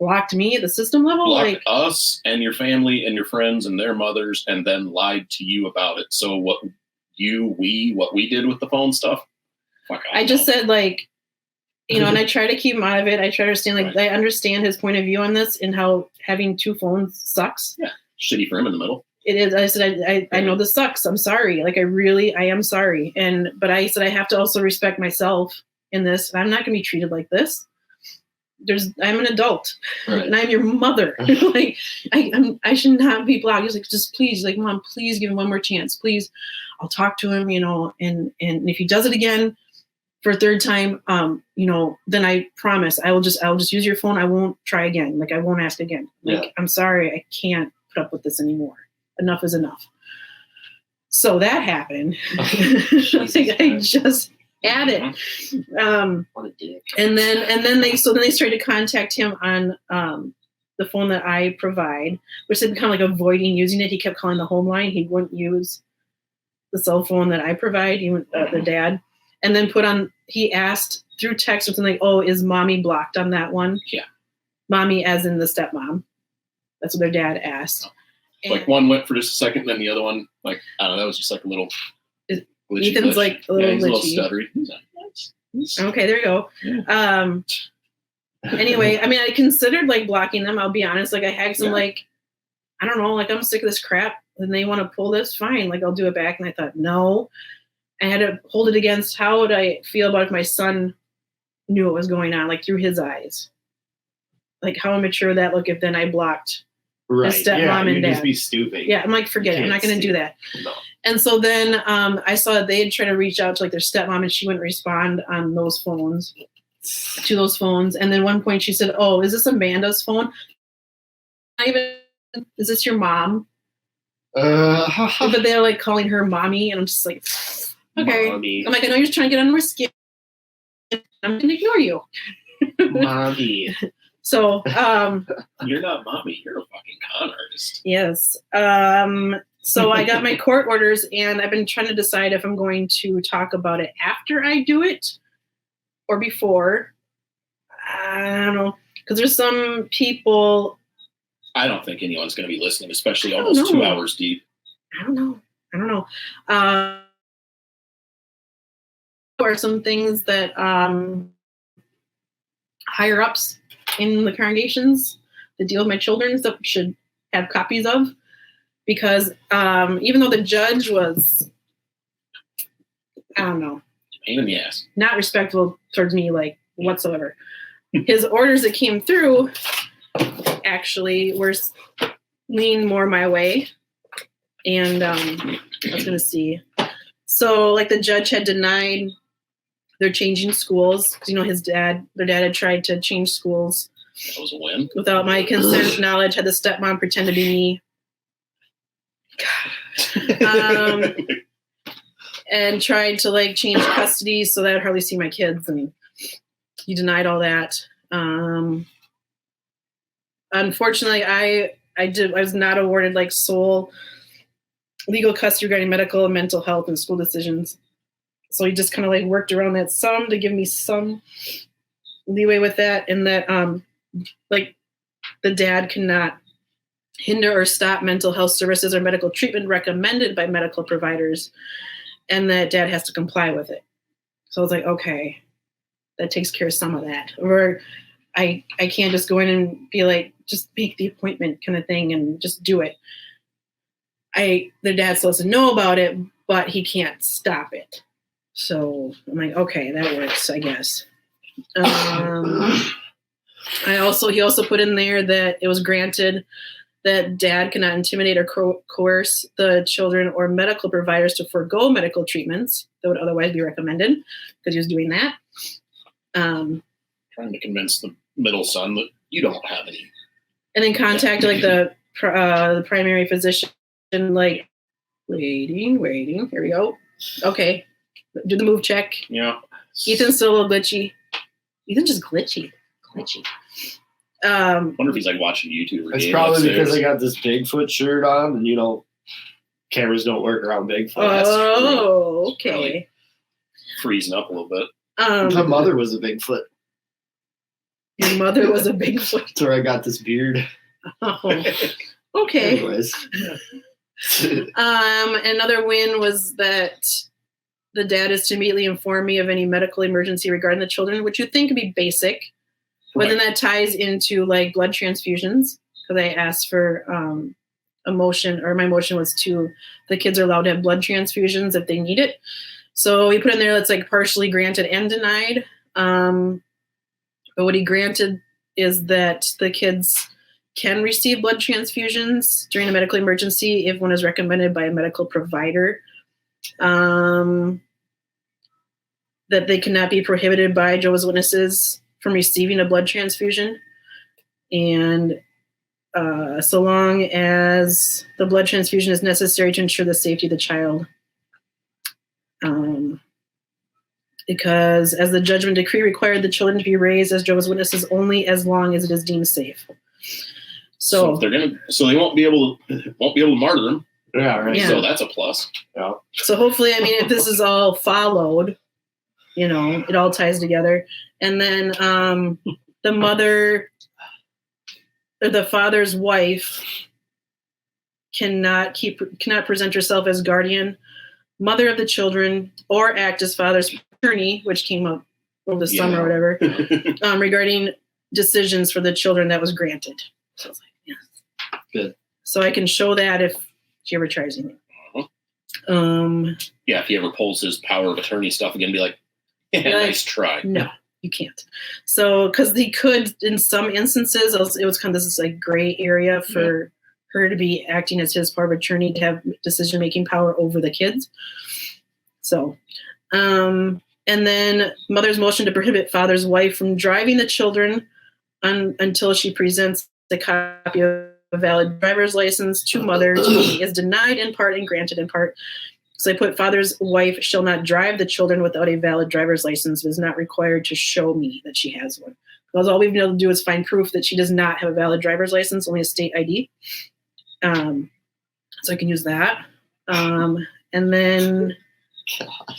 Blocked me at the system level? Blocked us and your family and your friends and their mothers and then lied to you about it. So what we did with the phone stuff? Fuck, I just said, like, and I try to keep him out of it. I try to understand, like, I understand his point of view on this and how having two phones sucks. Yeah, shitty for him in the middle. It is. I said, I know this sucks. I'm sorry. Like, I am sorry. But I said, I have to also respect myself in this. I'm not going to be treated like this. I'm an adult, Right. and I'm your mother. Like, I should not be blocked. He's like, just please, like, Mom, please give him one more chance. Please, I'll talk to him, and if he does it again for a third time, then I promise I'll just use your phone. I won't try again. Like, I won't ask again. Like, I'm sorry, I can't put up with this anymore. Enough is enough. So that happened. I just had it. What a dick. And then they started to contact him on the phone that I provide, which had kind of like avoiding using it. He kept calling the home line. He wouldn't use the cell phone that I provide. He went the dad, and then he asked through text something like, "Oh, is mommy blocked on that one?" Yeah, mommy as in the stepmom. That's what their dad asked. Like, one went for just a second, then the other one, like, I don't know, that was just like a little glitchy. Ethan's like a little he's glitchy. a little stuttery. Okay, there you go. Yeah. Anyway, I mean, I considered like blocking them. I'll be honest. Like, I had some like, I don't know, like, I'm sick of this crap, and they want to pull this. Fine, like, I'll do it back. And I thought, no, I had to hold it against how would I feel about if my son knew what was going on, like, through his eyes. Like, how immature would that look if then I blocked Right. his stepmom and dad? Just be stupid. Yeah, I'm like, forget it. I'm not going to do that. No. And so then I saw that they had tried to reach out to like their stepmom, and she wouldn't respond on those phones. To those phones. And then one point she said, "Oh, is this Amanda's phone? Is this your mom?" But they're like calling her mommy, and I'm just like, okay. Mommy. I'm like, I know you're trying to get under my skin. I'm gonna ignore you. Mommy. So You're not mommy, you're a fucking con artist. yes. So I got my court orders, and I've been trying to decide if I'm going to talk about it after I do it or before. I don't know, because there's some people. I don't think anyone's going to be listening, especially almost 2 hours deep. I don't know. Or some things that higher ups in the congregations that deal with my children that should have copies of, because even though the judge was, I don't know, Pain in the ass. not respectful towards me, like, whatsoever. His orders that came through actually were leaning more my way. And I was going to see. So, like, the judge had denied they're changing schools. Because, their dad had tried to change schools. That was a win. Without my consent, knowledge, had the stepmom pretend to be me. And tried to like change custody so that I'd hardly see my kids, and he denied all that. Unfortunately, I was not awarded like sole legal custody regarding medical and mental health and school decisions. So he just kind of like worked around that some to give me some leeway with that, and that like the dad cannot hinder or stop mental health services or medical treatment recommended by medical providers, and that dad has to comply with it. So I was like, okay, that takes care of some of that. Or I can't just go in and be like, just make the appointment kind of thing and just do it. The dad still doesn't know about it, but he can't stop it. So I'm like, okay, that works, I guess. He also put in there that it was granted that dad cannot intimidate or coerce the children or medical providers to forego medical treatments that would otherwise be recommended, because he was doing that. Trying to convince the middle son that you don't have any. And then contact like the primary physician, like, waiting. Here we go. Okay. Do the move check. Yeah. Ethan's still a little glitchy. Ethan's just glitchy. I wonder if he's like watching YouTube. It's probably because I got this Bigfoot shirt on, and cameras don't work around Bigfoot. Oh, okay. Freezing up a little bit. My mother was a Bigfoot. Your mother was a Bigfoot. That's where I got this beard. Oh, okay. Anyways. Another win was that the dad is to immediately inform me of any medical emergency regarding the children, which you'd think would be basic. But then that ties into like blood transfusions, because I asked for my motion was the kids are allowed to have blood transfusions if they need it. So he put in there that's like partially granted and denied. But what he granted is that the kids can receive blood transfusions during a medical emergency if one is recommended by a medical provider. That they cannot be prohibited by Jehovah's Witnesses from receiving a blood transfusion. And so long as the blood transfusion is necessary to ensure the safety of the child. Because as the judgment decree required the children to be raised as Jehovah's Witnesses only as long as it is deemed safe. So they won't be able to martyr them. Yeah, right. Yeah. So that's a plus. Yeah. So hopefully, I mean, if this is all followed, it all ties together. And then the mother or the father's wife cannot present herself as guardian, mother of the children, or act as father's attorney, which came up over the summer or whatever, regarding decisions for the children that was granted. So I was like, yes. Good. So I can show that if she ever tries anything. If he ever pulls his power of attorney stuff again, be like, nice try. No, you can't. So, because he could, in some instances, it was kind of this like gray area for her to be acting as his power of attorney to have decision-making power over the kids. So, and then mother's motion to prohibit father's wife from driving the children until she presents the copy of a valid driver's license to mother is denied in part and granted in part. So I put father's wife shall not drive the children without a valid driver's license. It is not required to show me that she has one. Because all we've been able to do is find proof that she does not have a valid driver's license, only a state ID. So I can use that. And then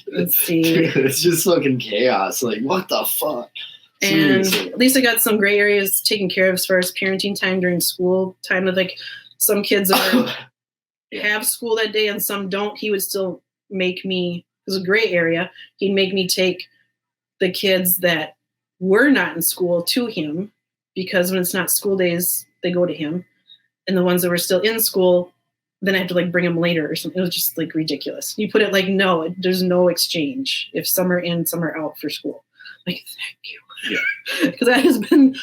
let's see. It's just fucking chaos. Like, what the fuck? And Seriously. at least I got some gray areas taken care of as far as parenting time during school time. Of like some kids have school that day and some don't. He would still make me, it was a gray area. He'd make me take the kids that were not in school to him, because when it's not school days, they go to him. And the ones that were still in school, then I have to like bring them later or something. It was just like ridiculous. You put it like, no, there's no exchange if some are in, some are out for school. Like, thank you. Yeah. Because that has been,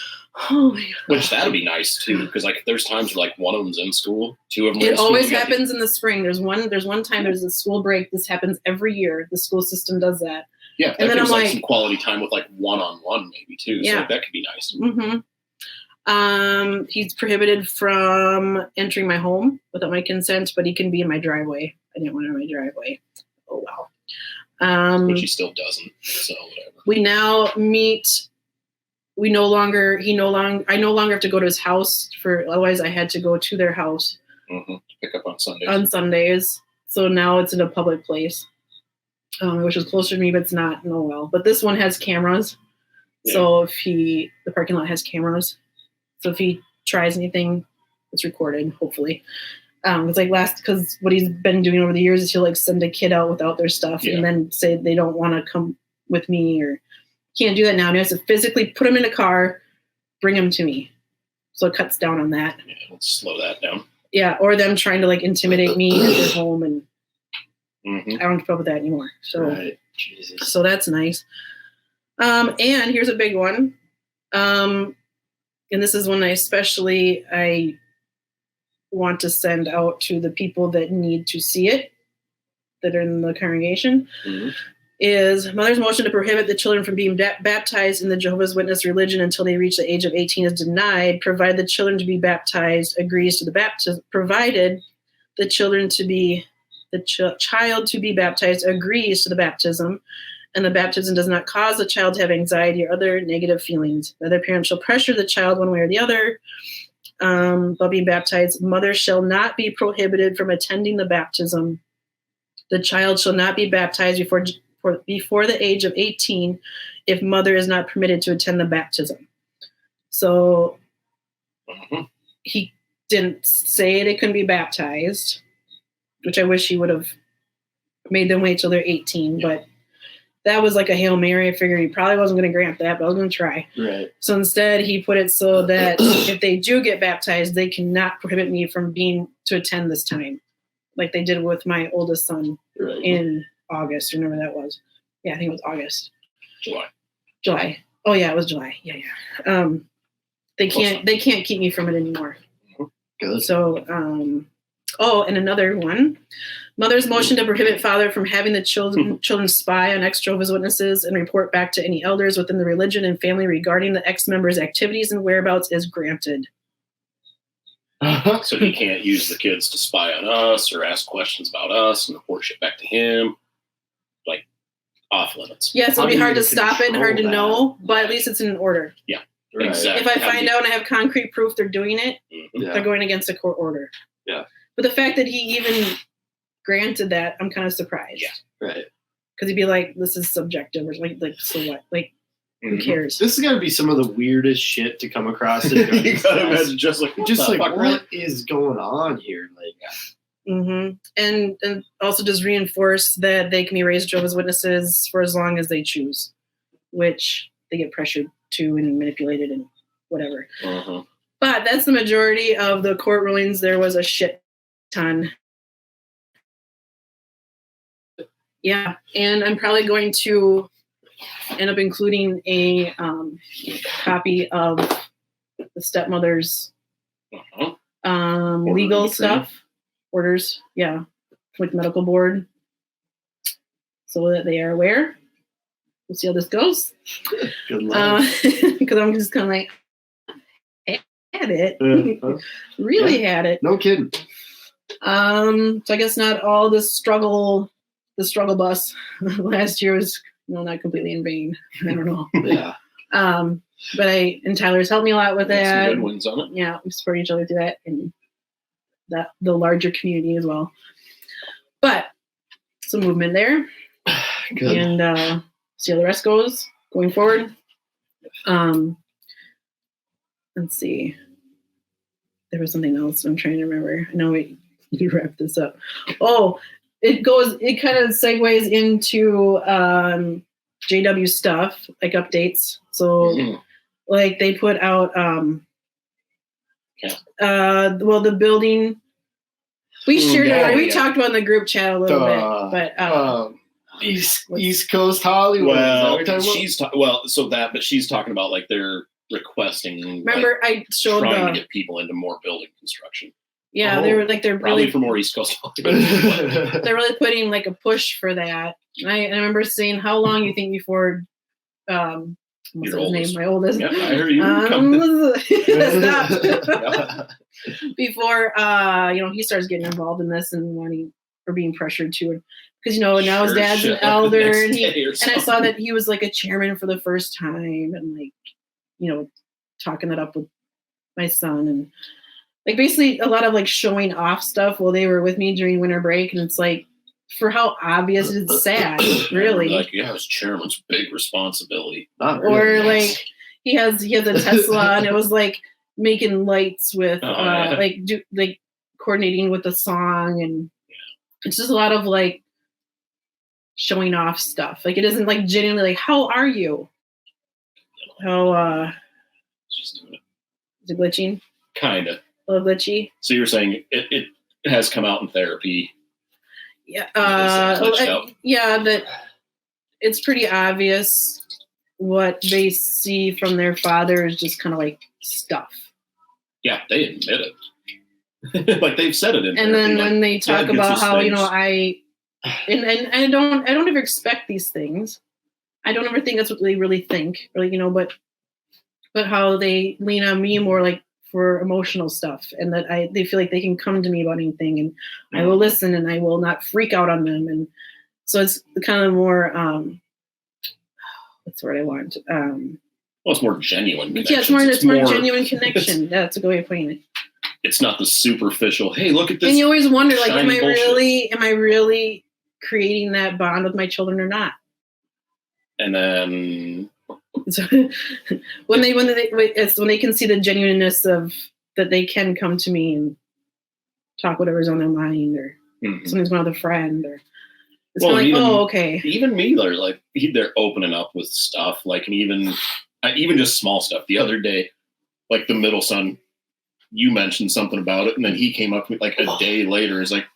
oh my God. Which that'd be nice too, because like there's times where like one of them's in school, two of them are in It school. always happens in the spring. There's one time there's a school break. This happens every year. The school system does that. Yeah, that and then gives I'm like like, some quality time with like one-on-one maybe too. So Yeah. like, that could be nice. Mm-hmm. He's prohibited from entering my home without my consent, but he can be in my driveway. I didn't want him in my driveway. Oh wow. Which he still doesn't. So whatever. We now meet. I no longer have to go to his house otherwise I had to go to their house. Pick up on Sundays. On Sundays. So now it's in a public place, which is closer to me, but it's not. Oh well. But this one has cameras. Yeah. So the parking lot has cameras. So if he tries anything, it's recorded, hopefully. It's like because what he's been doing over the years is he'll like send a kid out without their stuff and then say they don't want to come with me or can't do that now. He has to physically put him in a car, bring him to me. So it cuts down on that. Yeah, let's slow that down. Yeah, or them trying to like intimidate me at their home, and Mm-hmm. I don't have to put up with that anymore. So, Right. Jesus. so that's nice. And here's a big one. And this is one I want to send out to the people that need to see it, that are in the congregation. Mm-hmm. Is mother's motion to prohibit the children from being baptized in the Jehovah's Witness religion until they reach the age of 18 is denied, provided the children to be baptized agrees to the baptism, provided the child to be baptized agrees to the baptism, and the baptism does not cause the child to have anxiety or other negative feelings. Neither parent shall pressure the child one way or the other about being baptized. Mother shall not be prohibited from attending the baptism. The child shall not be baptized before the age of 18 if mother is not permitted to attend the baptism. So he didn't say they couldn't be baptized, which I wish he would have made them wait till they're 18, but that was like a Hail Mary. I figured he probably wasn't going to grant that, but I was going to try. Right. So instead he put it so that if they do get baptized, they cannot prohibit me from being to attend this time, like they did with my oldest son in August, or whenever that was. Yeah, I think it was August. July. Oh yeah, it was July. Yeah. they can't keep me from it anymore. Good. So, and another one. Mother's motion to prohibit father from having the children spy on ex-Jehovah's Witnesses and report back to any elders within the religion and family regarding the ex-member's activities and whereabouts is granted. So he can't use the kids to spy on us or ask questions about us and report shit back to him. Like, off limits. Yes, it'll be hard to stop it and hard to know, but at least it's in an order. Yeah, Right. exactly. If I find out and I have concrete proof they're doing it, they're going against a court order. Yeah. But the fact that he even granted that, I'm kind of surprised. Yeah. Right. Because he'd be like, this is subjective, or like so what? Like, who cares? This is gonna be some of the weirdest shit to come across. You gotta imagine just like what is going on here? Like, and also just reinforce that they can be raised Jehovah's Witnesses for as long as they choose, which they get pressured to and manipulated and whatever. But that's the majority of the court rulings. There was a shit ton. Yeah, and I'm probably going to end up including a copy of the stepmother's legal stuff, orders, with medical board, so that they are aware. We'll see how this goes. good luck. Because I'm just kind of like, had it, really had it. No kidding. So I guess not all the struggle bus last year was not completely in vain. I don't know. Yeah. But and Tyler's helped me a lot with that. Some good ones on it. Yeah, we support each other through that and the larger community as well. But some movement there. Good. And see how the rest goes going forward. Let's see. There was something else I'm trying to remember. I know we wrap this up. Oh, it kind of segues into JW stuff, like updates. So like they put out the building. We shared it. We talked about in the group chat a little bit, but East Coast Hollywood. Well, she's talking about like they're requesting. Remember, I showed trying to get people into more building construction. Yeah, they're probably really for more East Coast Hollywood. They're really putting like a push for that. I remember saying, "How long you think before?" What's his name? My oldest. Yep, I heard you. Stop. Before he starts getting involved in this and wanting or being pressured to it. Because now his dad's an elder, and I saw that he was like a chairman for the first time, and like, talking that up with my son, and like basically a lot of like showing off stuff while they were with me during winter break, and it's like for how obvious it's sad, really. Like, his chairman's big responsibility. Or like he has a Tesla, and it was like making lights with like coordinating with the song, and it's just a lot of like showing off stuff. Like it isn't like genuinely like, how are you? How just doing it. Is it glitching? Kinda. A little glitchy. So you're saying it has come out in therapy. Yeah. That it's pretty obvious what they see from their father is just kind of like stuff. Yeah, they admit it. Like they've said it in and therapy. then when they talk about how I don't ever expect these things. I don't ever think that's what they really think, but how they lean on me more like for emotional stuff, and that they feel like they can come to me about anything, and I will listen, and I will not freak out on them, and so it's kind of more what's the word I want? It's more genuine. Yeah, it's more genuine connection. That's a good way of putting it. It's not the superficial. Hey, look at this. And you always wonder, like, am I bullshit. really creating that bond with my children or not? And then when they can see the genuineness of that, they can come to me and talk whatever's on their mind, or something's going on with a friend, or it's okay. Even me, they're opening up with stuff, like, and even just small stuff. The other day, like the middle son, you mentioned something about it, and then he came up to me like a day later. Is like,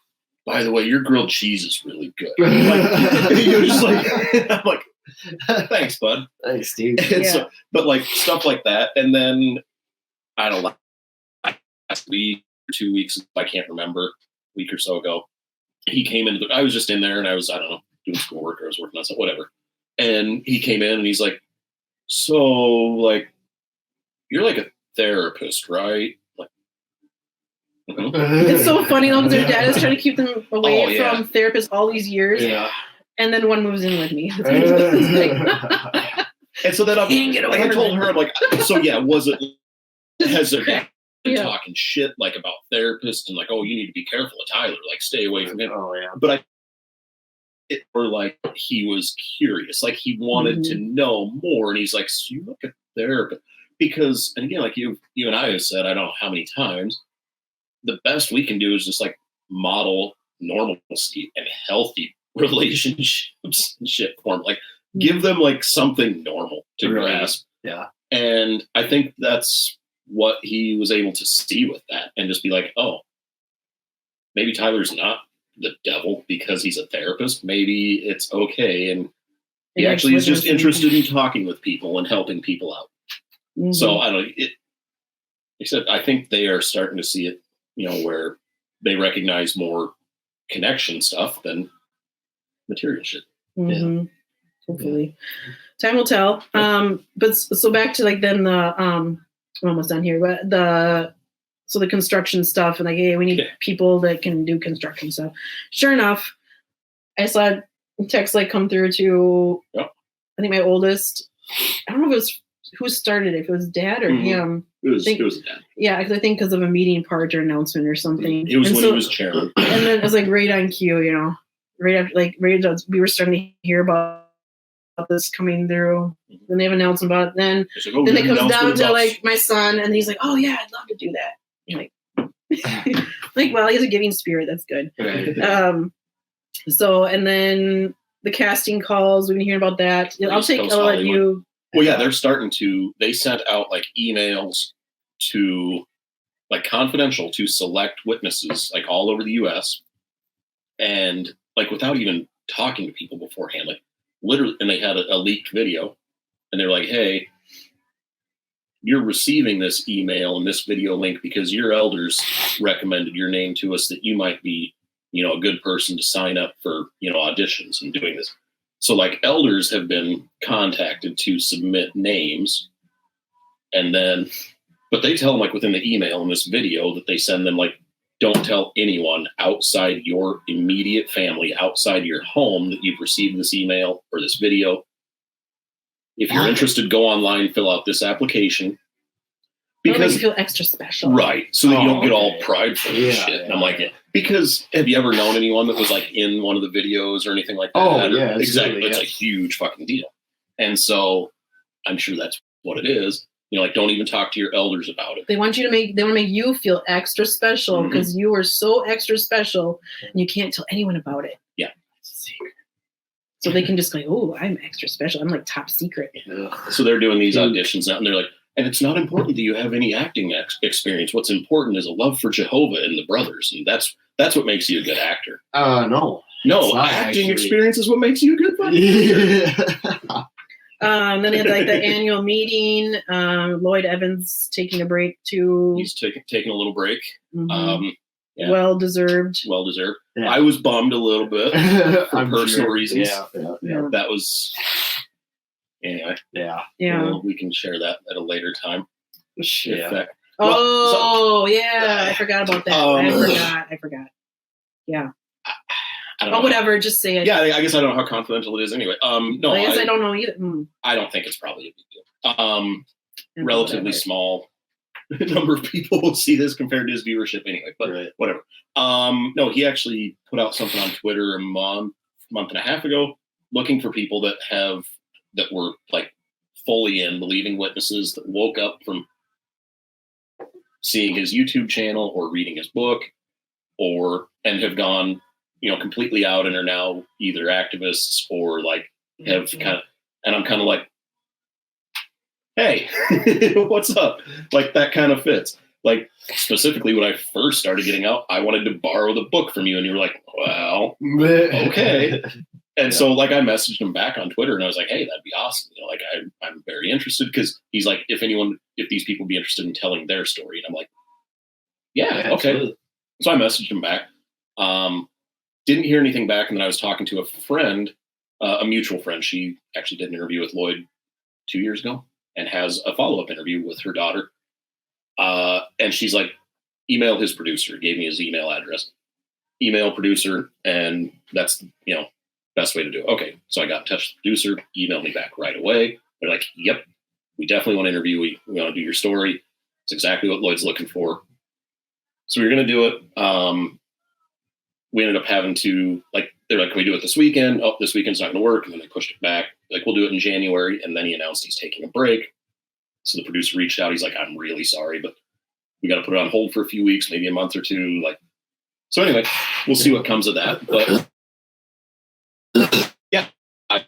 by the way, your grilled cheese is really good. Like, you're just like, I'm like, thanks, bud. Thanks, dude. So, but like stuff like that, and then I don't know, last week or 2 weeks, I can't remember, a week or so ago. He came in. I was just in there, and I was, I don't know, doing schoolwork, or I was working on something, whatever. And he came in, and he's like, "So, like, you're like a therapist, right?" Like, It's so funny though, because their dad is trying to keep them away from therapists all these years. Yeah. And then one moves in with me. And so then I told her, I'm like, so yeah, was it, has there been talking shit like about therapists and like, oh, you need to be careful of Tyler, like stay away from him. Oh yeah. But or like he was curious, like he wanted to know more, and he's like, so you look at therapist, because, and again, like you and I have said, I don't know how many times, the best we can do is just like model normalcy and healthy relationships and shit form, like give them like something normal to grasp. Yeah. And I think that's what he was able to see with that, and just be like, oh, maybe Tyler's not the devil because he's a therapist. Maybe it's okay, and he actually is just interested in talking with people and helping people out. So I don't know. Except I think they are starting to see it, you know, where they recognize more connection stuff than material shit. Yeah. Hopefully, time will tell. But so back to like then the we're almost done here. But the construction stuff, and like, hey, we need people that can do construction stuff. Sure enough, I saw a text like come through to I think my oldest. I don't know if it was who started it. If it was Dad or him. It was Dad. Yeah, because I think because of a meeting part or announcement or something. It was when he was chairman. And then it was like right on cue, you know, right after we were starting to hear about this coming through. Then they have announced about it. Then it comes down to like my son, and he's like, "Oh yeah, I'd love to do that." I'm like, well, he has a giving spirit. That's good. So, and then the casting calls. We've been hearing about that. I'll let you. Well, yeah, they're starting to. They sent out like emails to, like, confidential to select witnesses, like all over the U.S. and like without even talking to people beforehand, like literally. And they had a leaked video, and they're like, "Hey, you're receiving this email and this video link because your elders recommended your name to us that you might be, you know, a good person to sign up for, you know, auditions and doing this." So like elders have been contacted to submit names, and then, but they tell them like within the email and this video that they send them, like, don't tell anyone outside your immediate family, outside your home, that you've received this email or this video. If you're interested, go online, fill out this application. Because you feel extra special. Right. So that you don't get all prideful and shit. And I'm like, because have you ever known anyone that was like in one of the videos or anything like that? Oh, yeah. Exactly. It's a huge fucking deal. And so I'm sure that's what it is. You know, like, don't even talk to your elders about it. They want to make you feel extra special because you are so extra special and you can't tell anyone about it. Yeah. So they can just go, oh, I'm extra special. I'm like top secret. So they're doing these auditions now, and they're like, and it's not important that you have any acting experience. What's important is a love for Jehovah and the brothers, and that's what makes you a good actor. No, acting experience is what makes you a good actor. Then they had like the annual meeting. Lloyd Evans taking a break too. He's taking a little break. Yeah. Well deserved. Yeah. I was bummed a little bit for personal reasons. Yeah. That was. Anyway, we can share that at a later time. Yeah. I forgot about that. I forgot. Yeah. I don't know. Whatever. Just say it. Yeah, I guess I don't know how confidential it is anyway. No, I guess I don't know either. I don't think it's probably a big deal. Relatively small number of people will see this compared to his viewership anyway, but whatever. No, he actually put out something on Twitter a month and a half ago, looking for people that were like fully in, believing witnesses that woke up from seeing his YouTube channel or reading his book, and have gone, you know, completely out and are now either activists or like have kind of, and I'm kind of like, hey, what's up? Like, that kind of fits. Like, specifically when I first started getting out, I wanted to borrow the book from you, and you were like, well, okay. And so, like, I messaged him back on Twitter, and I was like, "Hey, that'd be awesome. You know, like, I'm very interested because he's like, if these people be interested in telling their story." And I'm like, "Yeah, okay." Absolutely. So I messaged him back. Didn't hear anything back, and then I was talking to a friend, a mutual friend. She actually did an interview with Lloyd 2 years ago, and has a follow-up interview with her daughter. And she's like, email his producer. Gave me his email address. Email producer, and that's best way to do it. Okay, so I got in touch with the producer, emailed me back right away. They're like, "Yep, we definitely want to interview. We want to do your story. It's exactly what Lloyd's looking for." So we were going to do it. We ended up having to, they're like, "Can we do it this weekend?" "Oh, this weekend's not going to work." And then they pushed it back. Like, "We'll do it in January." And then he announced he's taking a break. So the producer reached out. He's like, "I'm really sorry, but we got to put it on hold for a few weeks, maybe a month or two." So anyway, we'll see what comes of that. But yeah, I'm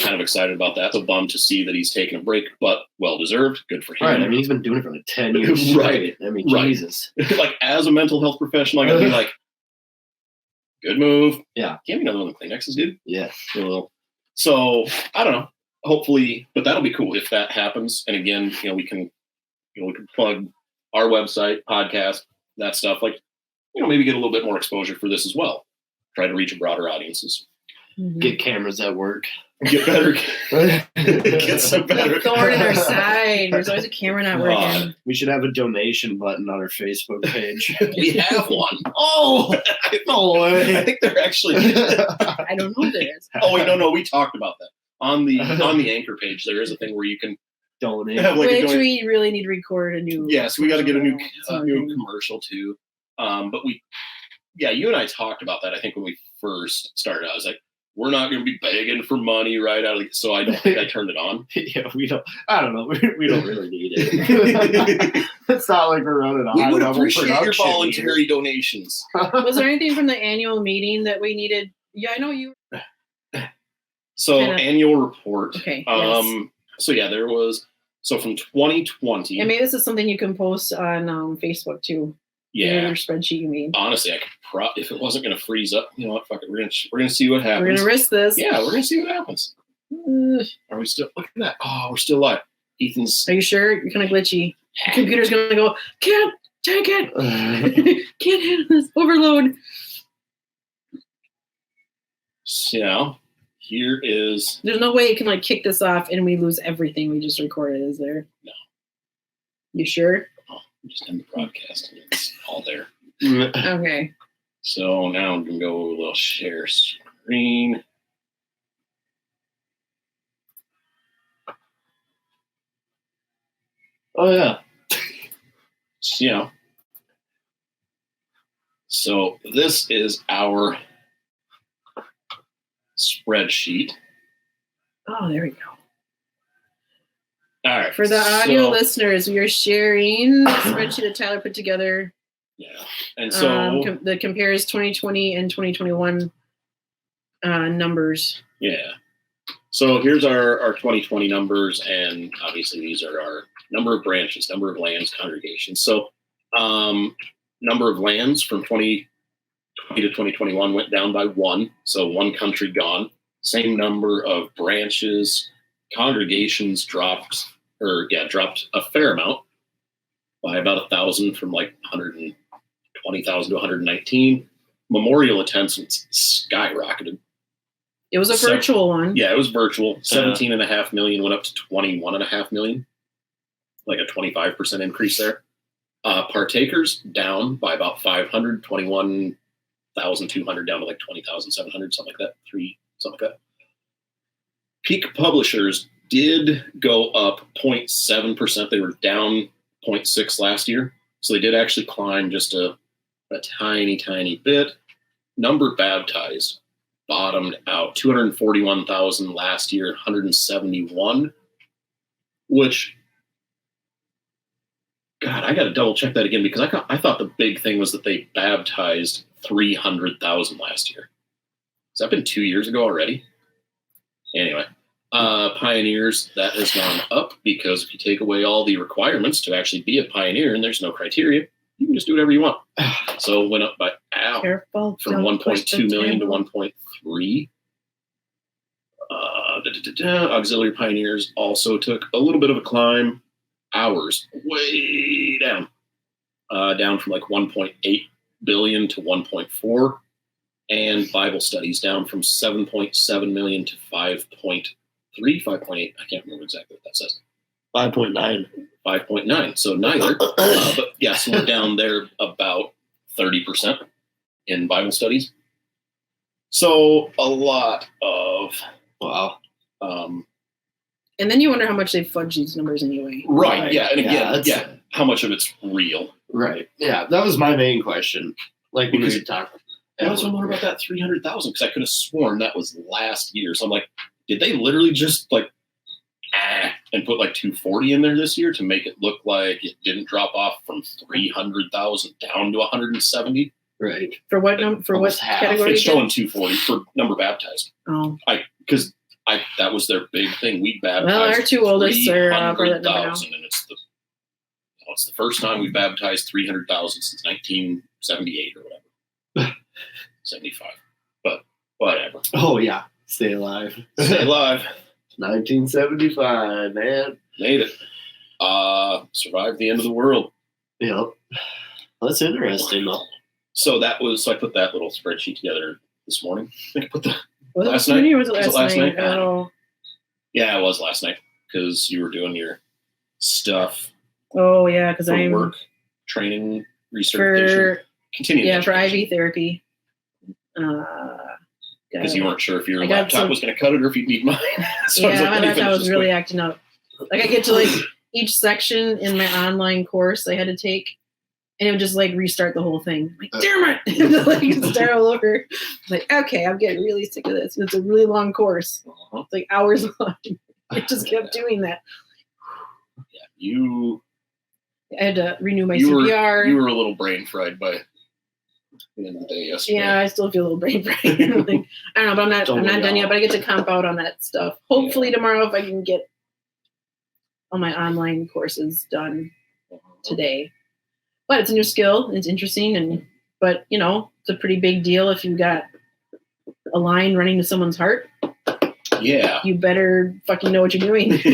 kind of excited about that. So bummed to see that he's taking a break, but well-deserved. Good for him. Right. I mean, he's been doing it for 10 years. Right. I mean, right. Jesus. As a mental health professional, I got to be like, good move. Yeah. Can't be another one of the Kleenexes, dude. Yeah. So I don't know. Hopefully, but that'll be cool if that happens. And again, we can plug our website, podcast, that stuff. Maybe get a little bit more exposure for this as well. Try to reach a broader audiences. Get cameras at work. Get better. Get some better. The thorn in our side. There's always a camera not working. We should have a donation button on our Facebook page. We have one. Oh, no way. I think they're actually. I don't know if there is. Oh wait, no. We talked about that on the Anchor page. There is a thing where you can donate. We really need to record a new. Yeah, so we got to get a new commercial too. But you and I talked about that. I think when we first started, I was like, we're not going to be begging for money right out of the, so I don't think I turned it on. Yeah, I don't know. We don't really need it. It's not like we're running a high level production. We would appreciate your voluntary donations. Was there anything from the annual meeting that we needed? Yeah, I know you. So annual report. Okay. So yeah, there was, so from 2020. And maybe this is something you can post on Facebook too. Yeah. Your spreadsheet you made. Honestly, I could if it wasn't going to freeze up, you know what? Fuck it. We're gonna see what happens. We're gonna risk this. Yeah, we're gonna see what happens. Are we still? Look at that. Oh, we're still live. Ethan's. Are you sure? You're kind of glitchy. The computer's gonna go. Can't take it. Can't handle this overload. So here is. There's no way it can kick this off and we lose everything we just recorded. Is there? No. You sure? Oh, just end the broadcast and it's all there. Okay. So now I'm going to go a little share screen. Oh, yeah. So this is our spreadsheet. Oh, there we go. All right. For the audio listeners, we are sharing the spreadsheet that Tyler put together. Yeah. And so that compares 2020 and 2021 numbers. Yeah. So here's our 2020 numbers, and obviously these are our number of branches, number of lands, congregations. So number of lands from 2020 to 2021 went down by 1. So one country gone. Same number of branches, congregations dropped a fair amount by about 1,000 from 120,000 to 119. Memorial attendance skyrocketed. It was a virtual one. Yeah, it was virtual. 17.5 million went up to 21.5 million. Like a 25% increase there. Partakers down by about 500, 21,200 down to 20,700, something like that. Something like that. Peak publishers did go up 0.7%. They were down 0.6 last year. So they did actually climb just a tiny, tiny bit. Number baptized bottomed out 241,000 last year, 171, which, God, I got to double check that again because I thought the big thing was that they baptized 300,000 last year. Has that been 2 years ago already? Anyway, pioneers, that has gone up because if you take away all the requirements to actually be a pioneer and there's no criteria, you can just do whatever you want. So it went up by from 1.2 million to 1.3. Auxiliary pioneers also took a little bit of a climb. Hours way down. Down from like 1.8 billion to 1.4. And Bible studies down from 7.7 million to 5.3, 5.8. I can't remember exactly what that says. 5.9. 5.9. So neither. But yes, we're down there about 30% in Bible studies. So a lot of wow. And then you wonder how much they fudge these numbers anyway. Right. Yeah. And again, how much of it's real. Right. Yeah. That was my main question. Like when we talked. I also wonder about that 300,000 because I could have sworn that was last year. So I'm like, did they literally just like and put like 240 in there this year to make it look like it didn't drop off from 300,000 down to 170? Right. For what category? It's showing 240 for number baptized. Oh. Because that was their big thing. We baptized. Well, our two oldest are 300,000, and it's the first time we baptized 300,000 since 1978 or whatever. 75. But whatever. Oh yeah. Stay alive. Stay alive. 1975, man. Made it. Survived the end of the world. Yep. That's interesting though. So I put that little spreadsheet together this morning. I think I put last night. Or was it last night? Yeah, it was last night because you were doing your stuff. Oh yeah, because I'm work, training, recertification, continuing. Yeah, for IV therapy. Because you weren't sure if your laptop was going to cut it or if you'd need mine. So yeah, my laptop was really acting up. Like I get to like each section in my online course I had to take, and it would just like restart the whole thing. I'm like, damn it! Like start all over. Like, okay, I'm getting really sick of this. It's a really long course. It's like hours long. It just kept doing that. Yeah, I had to renew my CPR. You were a little brain fried by the end of the day yesterday. Yeah, I still feel a little brain fried. Like, I don't know, but I'm not done yet. But I get to comp out on that stuff. Hopefully tomorrow, if I can get all my online courses done today. But it's a new skill. And it's interesting, but it's a pretty big deal if you've got a line running to someone's heart. Yeah. You better fucking know what you're doing. Right.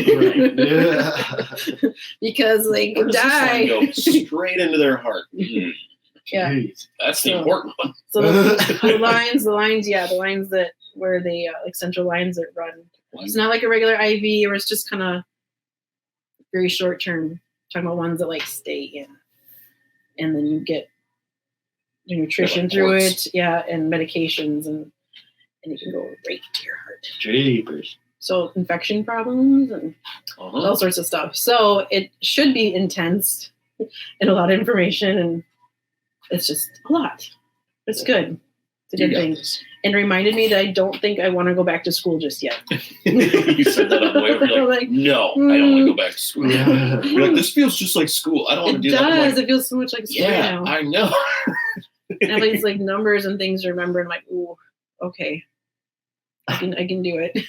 Yeah. Because they could die. Go straight into their heart. Mm. Yeah. Jeez. That's the important one. So the lines that where they like central lines that run. It's not like a regular IV where it's just kind of very short term. Talking about ones that like stay in. And then you get your nutrition through it. Yeah. And medications and you can go right to your heart. Jeepers. So infection problems and all sorts of stuff. So it should be intense and a lot of information, and it's just a lot. It's good. It's a good thing. And it reminded me that I don't think I want to go back to school just yet. You said that on the way over. You're like, no, I don't want to go back to school. Yeah. You're like, this feels just like school. I don't want to do that. It does. It feels so much like school now. I know. And all these like numbers and things to remember. I'm like, ooh, okay. I can do it.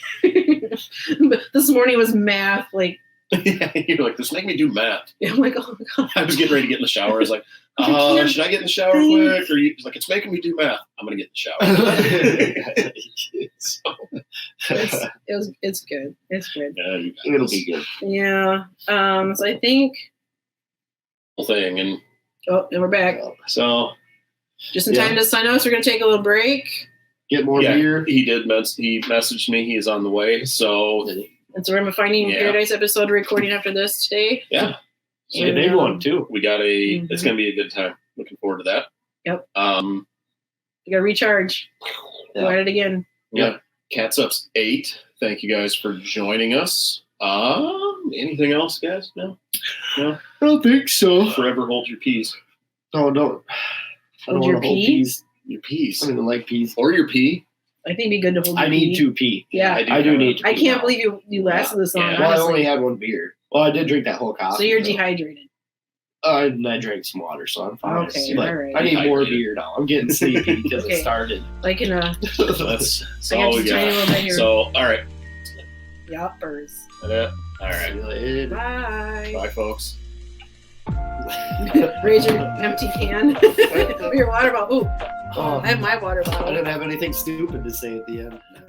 But this morning was math, like. Yeah, you're like, this make me do math. Yeah, I'm like, oh my god. I was getting ready to get in the shower. I was like, should I get in the shower quick? Or he's like, it's making me do math. I'm gonna get in the shower. It's good. It's good. Yeah, it'll be good. Yeah. So I think. Thing and we're back. So. Just in time to sign us. We're gonna take a little break. Get more beer. He did. He messaged me. He is on the way. So. And so we're going to Finding Paradise episode recording after this today. Yeah. It's a big one, too. We got it's going to be a good time. Looking forward to that. Yep. You got to recharge. Go at it again. Yeah. Catsups 8. Thank you guys for joining us. Anything else, guys? No? I don't think so. Forever hold your peas. Oh, don't. I don't want to hold peas. Your peas. I don't even like peas. Or your pee. I think it'd be good to hold your I need to pee. Yeah. I do need to pee. I can't believe you lasted this long. Yeah. Well, I only had one beer. Well, I did drink that whole coffee. So you're dehydrated. And I drank some water, so I'm fine. Okay, all right. I need more beer now. I'm getting sleepy because it started. Like in a... That's all we got. So, all right. Yoppers. All right. Bye. Bye, folks. Raise your empty can. Your water bottle. Ooh, I have my water bottle. I didn't have anything stupid to say at the end.